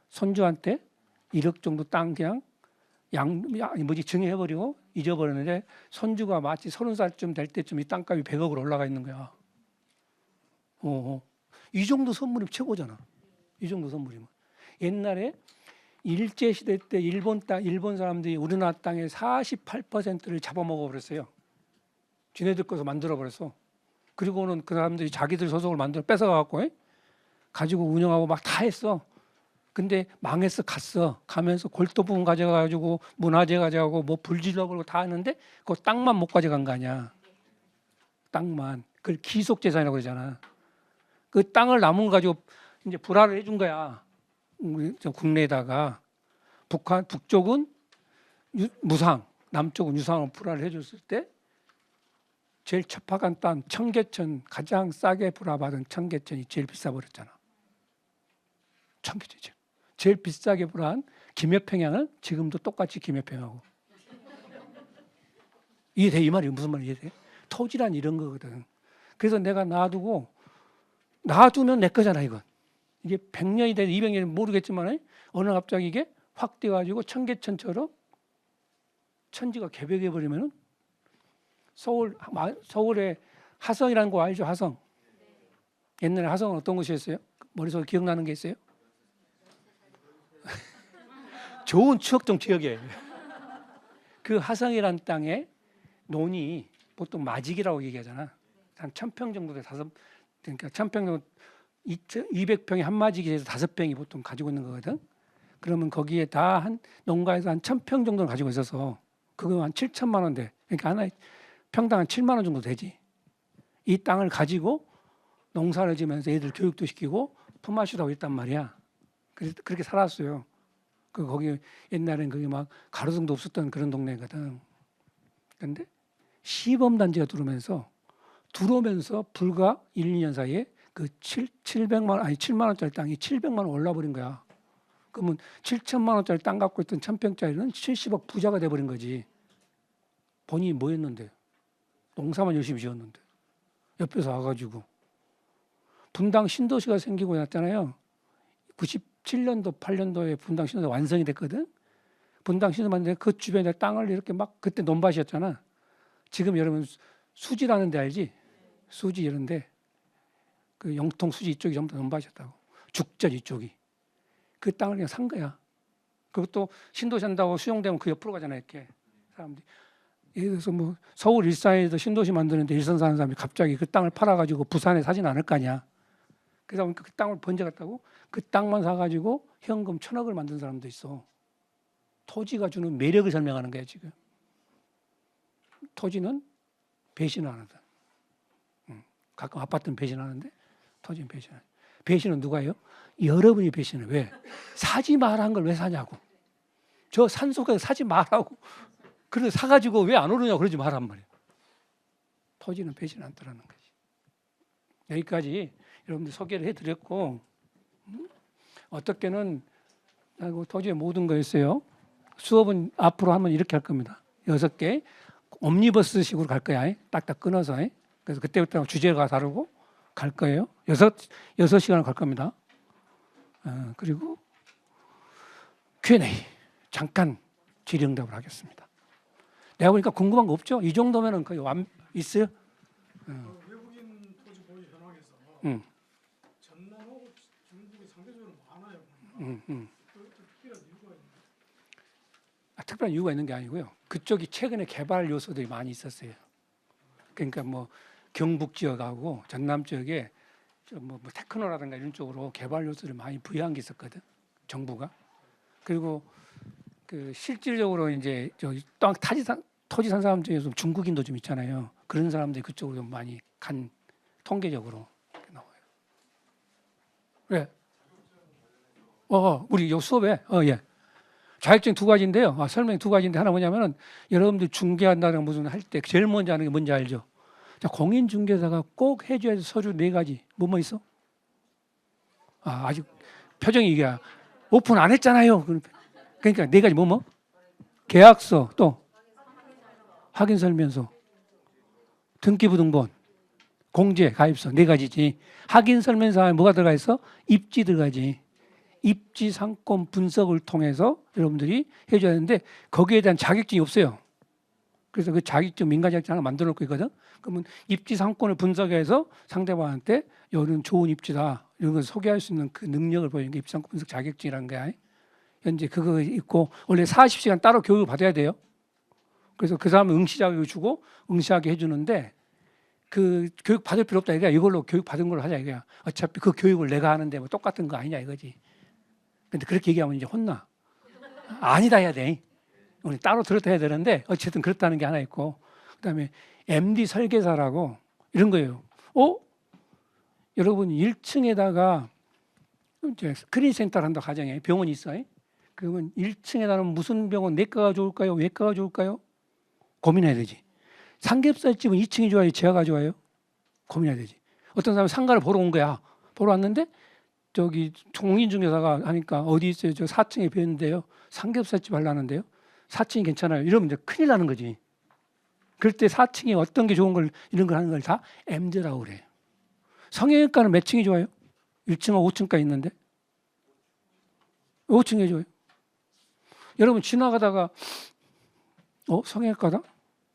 손주한테 1억 정도 땅 그냥 증여해버리고 잊어버렸는데 손주가 마치 30살쯤 될 때쯤 이 땅값이 100억으로 올라가 있는 거야. 이 정도 선물이면 최고잖아. 이 정도 선물이면. 옛날에 일제시대 때 일본 사람들이 우리나라 땅의 48%를 잡아먹어 버렸어요. 지네들 거서 만들어 버렸어. 그리고는 그 사람들이 자기들 소속을 만들어 뺏어가갖고 가지고 운영하고 막 다 했어. 근데 망했어. 가면서 골도 부분 가져가지고 문화재 가져가고 뭐 불질러 버리고 다 했는데 그 땅만 못 가져간 거 아니야. 땅만. 그걸 기속재산이라고 그러잖아. 그 땅을 남은 거 가지고 이제 불화를 해준 거야. 국내에다가 북쪽은 무상, 남쪽은 유상으로 불화를 해줬을 때 제일 첩박한 땅 청계천 가장 싸게 불화받은 청계천이 제일 비싸 버렸잖아. 청계천이죠. 제일 비싸게 불화한 김해평양은 지금도 똑같이 김해평양하고 이해돼? 이 말이 무슨 말인지 이해돼? 토지란 이런 거거든. 그래서 내가 놔두면 내 거잖아 이건. 이게 100년이 되든 200년이 모르겠지만 어느 날 갑자기 이게 확 돼가지고 청계천처럼 천지가 개벽해 버리면은 서울에 화성이라는 거 알죠? 화성. 옛날에 화성은 어떤 곳이었어요? 머릿속에 기억나는 게 있어요? 좋은 추억 좀 기억해. 그 화성이라는 땅에 논이 보통 마직이라고 얘기하잖아. 한 1000평 정도 돼. 그러니까 1000평 정도 200평이 한 마직이 돼서 5평이 보통 가지고 있는 거거든. 그러면 거기에 다 한 농가에서 한 1000평 정도를 가지고 있어서 그거 한 7천만 원 돼. 그러니까 하나에 평당 한 7만 원 정도 되지. 이 땅을 가지고 농사를 지면서 애들 교육도 시키고 품앗이도 하고 있단 말이야. 그래서 그렇게 살았어요. 거기 옛날엔 그게 막 가로등도 없었던 그런 동네거든. 그런데 시범단지가 들어오면서 불과 1, 2년 사이에 그 7만 원짜리 땅이 700만 원 올라버린 거야. 그러면 7천만 원짜리 땅 갖고 있던 1000평짜리는 70억 부자가 돼버린 거지. 본인이 뭐 했는데? 농사만 열심히 지었는데. 옆에서 와가지고. 분당 신도시가 생기고 났잖아요. 97년도, 8년도에 분당 신도시가 완성이 됐거든. 분당 신도시 만드는데 그 주변에 땅을 이렇게 막 그때 논밭이었잖아. 지금 여러분 수지라는 데 알지? 수지 이런데 그 영통 수지 이쪽이 전부 다 논밭이었다고. 죽전 이쪽이. 그 땅을 그냥 산 거야. 그것도 신도시 한다고 수용되면 그 옆으로 가잖아요. 이렇게 사람들이. 예를 들어서 뭐 서울 일산에서 신도시 만드는데 일산 사는 사람이 갑자기 그 땅을 팔아가지고 부산에 사진 않을 거 아니야. 그러다 보니까 그 땅을 번져갔다고 그 땅만 사가지고 현금 1000억을 만든 사람도 있어. 토지가 주는 매력을 설명하는 거야 지금. 토지는 배신을 안 한다. 가끔 아파트는 배신하는데 토지는 배신을. 배신은 누가 해요? 여러분이 배신을. 왜? 사지 말한 걸 왜 사냐고. 저 산속에서 사지 말라고. 그래서 사가지고 왜 안 오느냐고 그러지 말란 말이에요. 토지는 배신 안 떠라는 거지. 여기까지 여러분들 소개를 해드렸고, 어떻게는 토지의 모든 거였어요. 수업은 앞으로 하면 이렇게 할 겁니다. 6개 옴니버스식으로 갈 거야. 딱딱 끊어서. 그래서 그때부터 주제가 다르고 갈 거예요. 6시간을 갈 겁니다. 그리고 Q&A 잠깐 질의응답을 하겠습니다. 내가 보니까 궁금한 거 없죠? 이 정도면은 거의 있어요? 외국인 토지 보유 현황에서 전남하고 중국이 상대적으로 많아요. 특별한 이유가 있나요? 특별한 이유가 있는 게 아니고요. 그쪽이 최근에 개발 요소들이 많이 있었어요. 그러니까 뭐 경북 지역하고 전남 지역에 뭐 테크노라든가 이런 쪽으로 개발 요소를 많이 부여한 게 있었거든. 정부가. 그리고 그 실질적으로 이제 토지 산 사람 중에서 중국인도 좀 있잖아요. 그런 사람들이 그쪽으로 좀 많이 간 통계적으로 나와요. 왜? 우리 요 수업에 예. 자격증 2가지인데요. 설명 2가지인데 하나 뭐냐면은 여러분들 중개한다는 무슨 할 때 제일 먼저 하는 게 뭔지 알죠? 자, 공인중개사가 꼭 해줘야 될 서류 4가지. 뭐 있어? 아직 표정이 이게 오픈 안 했잖아요. 그러니까 4가지 뭐? 계약서 또 확인설명서, 등기부등본, 공제, 가입서 4가지지. 확인설명서에 뭐가 들어가 있어? 입지 들어가지. 입지 상권 분석을 통해서 여러분들이 해줘야 되는데 거기에 대한 자격증이 없어요. 그래서 그 자격증 민간 자격증 하나 만들어 놓고 있거든. 그러면 입지 상권을 분석해서 상대방한테 이런 좋은 입지다 이런 걸 소개할 수 있는 그 능력을 보이는 게 입지 상권 분석 자격증이라는 거야. 현재 그거 있고 원래 40시간 따로 교육을 받아야 돼요. 그래서 그 사람은 응시 자격을 주고 응시하게 해주는데 그 교육 받을 필요 없다 이거야. 이걸로 교육 받은 걸로 하자 이거야. 어차피 그 교육을 내가 하는데 뭐 똑같은 거 아니냐 이거지. 근데 그렇게 얘기하면 이제 혼나. 아니다 해야 돼. 우리 따로 들었다 해야 되는데 어쨌든 그렇다는 게 하나 있고 그다음에 MD 설계사라고 이런 거예요. 여러분 1층에다가 이제 스크린센터를 한다 가정에 병원이 있어요. 그러면 1층에다가 무슨 병원 내과가 좋을까요? 외과가 좋을까요? 고민해야 되지. 삼겹살집은 2층이 좋아요? 지하가 좋아요? 고민해야 되지. 어떤 사람은 상가를 보러 온 거야. 보러 왔는데 저기 공인중개사가 하니까 어디 있어요? 저 4층에 비었는데요. 삼겹살집 하려는데요. 4층이 괜찮아요. 이러면 이제 큰일 나는 거지. 그럴 때 4층에 어떤 게 좋은 걸 이런 걸 하는 걸 다 MD라고 그래요. 성형외과는 몇 층이 좋아요? 1층하고 5층까지 있는데 5층이 좋아요. 여러분 지나가다가 성형외과다?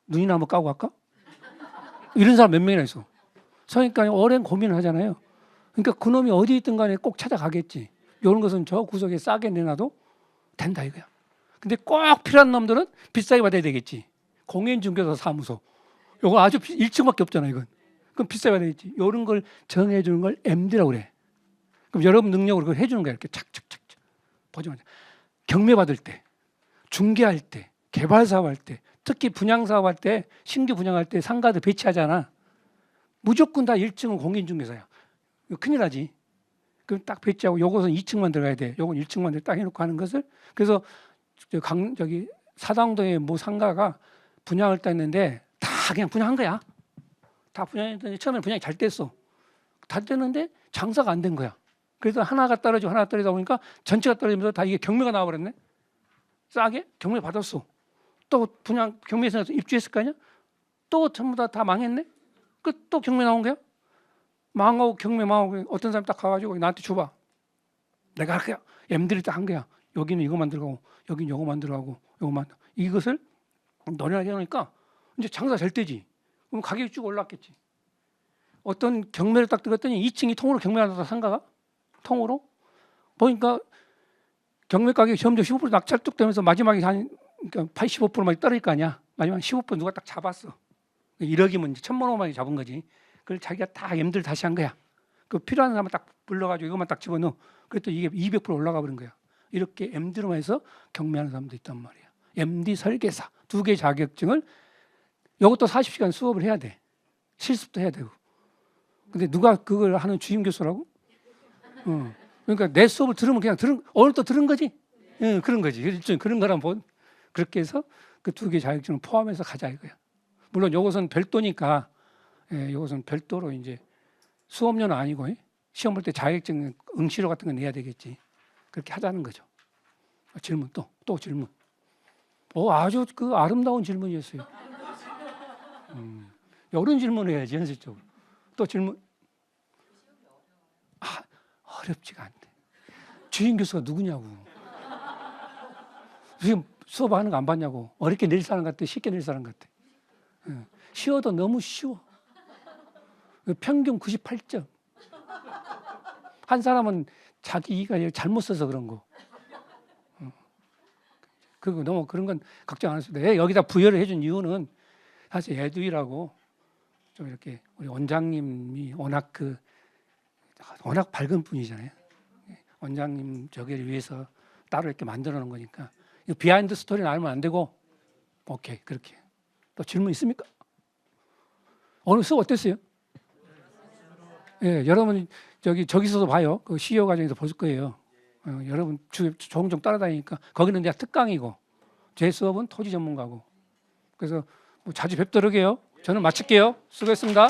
눈이나 한번 까고 갈까? 이런 사람 몇 명이나 있어. 성형외과는 오랜 고민을 하잖아요. 그러니까 그놈이 어디 있든 간에 꼭 찾아가겠지. 이런 것은 저 구석에 싸게 내놔도 된다 이거야. 근데 꼭 필요한 놈들은 비싸게 받아야 되겠지. 공인중개사 사무소. 이거 아주 1층밖에 없잖아 이건. 그럼 비싸게 받아야겠지. 이런 걸 정해주는 걸 MD라고 그래. 그럼 여러분 능력으로 그걸 해주는 거야. 이렇게 착착착. 보지만 경매 받을 때, 중개할 때, 개발 사업할 때, 특히 분양 사업할 때, 신규 분양할 때 상가들 배치하잖아. 무조건 다 1층은 공인중개사야. 큰일 나지. 그럼 딱 배치하고 요것은 2층만 들어가야 돼. 요건 1층만 딱 해놓고 하는 것을. 그래서 저기 사당동에 뭐 상가가 분양을 땄는데 다 그냥 분양한 거야. 다 분양했더니 처음에 분양이 잘 됐어. 잘 됐는데 장사가 안 된 거야. 그래서 하나가 떨어지고 하나가 떨어지다 보니까 전체가 떨어지면서 다 이게 경매가 나와버렸네. 싸게 경매 받았어. 또 분양 경매에서 입주했을 거 아니야? 또 전부 다 망했네. 또 경매 나온 거야. 망하고 경매 망하고 어떤 사람 딱 가가지고 나한테 줘봐. 내가 할 거야. MD를 딱 한 거야. 여기는 이거만 들어가고 여기는 이거만 들어가고 이거만 이것을 노련하게 해놓으니까 이제 장사 잘 되지. 그럼 가격이 쭉 올랐겠지. 어떤 경매를 딱 들었더니 2층이 통으로 경매하다 상가가 통으로 보니까 경매 가격이 점점 15% 낙찰뚝되면서 마지막에 한 그러니까 85%만 떨어질 거 아니야. 마지막 15% 누가 딱 잡았어. 1억이면 이제 1,000만 원만 잡은 거지. 그걸 자기가 다 MD를 다시 한 거야. 그 필요한 사람을 딱 불러가지고 이것만 딱 집어넣어. 그랬더니 이게 200% 올라가 버린 거야. 이렇게 MD로만 해서 경매하는 사람도 있단 말이야. MD 설계사 2개 자격증을 이것도 40시간 수업을 해야 돼. 실습도 해야 되고. 근데 누가 그걸 하는 주임 교수라고? 그러니까 내 수업을 들으면 그냥 오늘 또 들은 거지. 그런 거지. 일종의 그런 거란 그렇게 해서 그 두 개 자격증을 포함해서 가자 이거야. 물론 이것은 별도니까, 이것은 별도로 이제 수업료는 아니고 시험 볼 때 자격증 응시료 같은 거 내야 되겠지. 그렇게 하자는 거죠. 질문 또 질문. 아주 그 아름다운 질문이었어요. 이런 질문을 해야지 현실적으로. 또 질문. 어렵지가 않대. 주임 교수가 누구냐고. 지금 수업하는 거 안 봤냐고. 어렵게 낼 사람 같아, 쉽게 낼 사람 같아. 쉬워도 너무 쉬워. 평균 98점. 한 사람은 자기가 잘못 써서 그런 거. 그거 너무 그런 건 걱정 안 하셔도 여기다 부여를 해준 이유는 사실 애두이라고 좀 이렇게 우리 원장님이 워낙 밝은 분이잖아요. 원장님 저기를 위해서 따로 이렇게 만들어 놓은 거니까 이 비하인드 스토리는 알면 안 되고 오케이 그렇게. 또 질문 있습니까? 오늘 수업 어땠어요? 여러분 저기서도 봐요. 그 CEO 과정에서 볼 거예요. 여러분 종종 따라다니니까 거기는 이제 특강이고 제 수업은 토지 전문가고 그래서 뭐 자주 뵙도록 해요. 저는 마칠게요. 수고했습니다.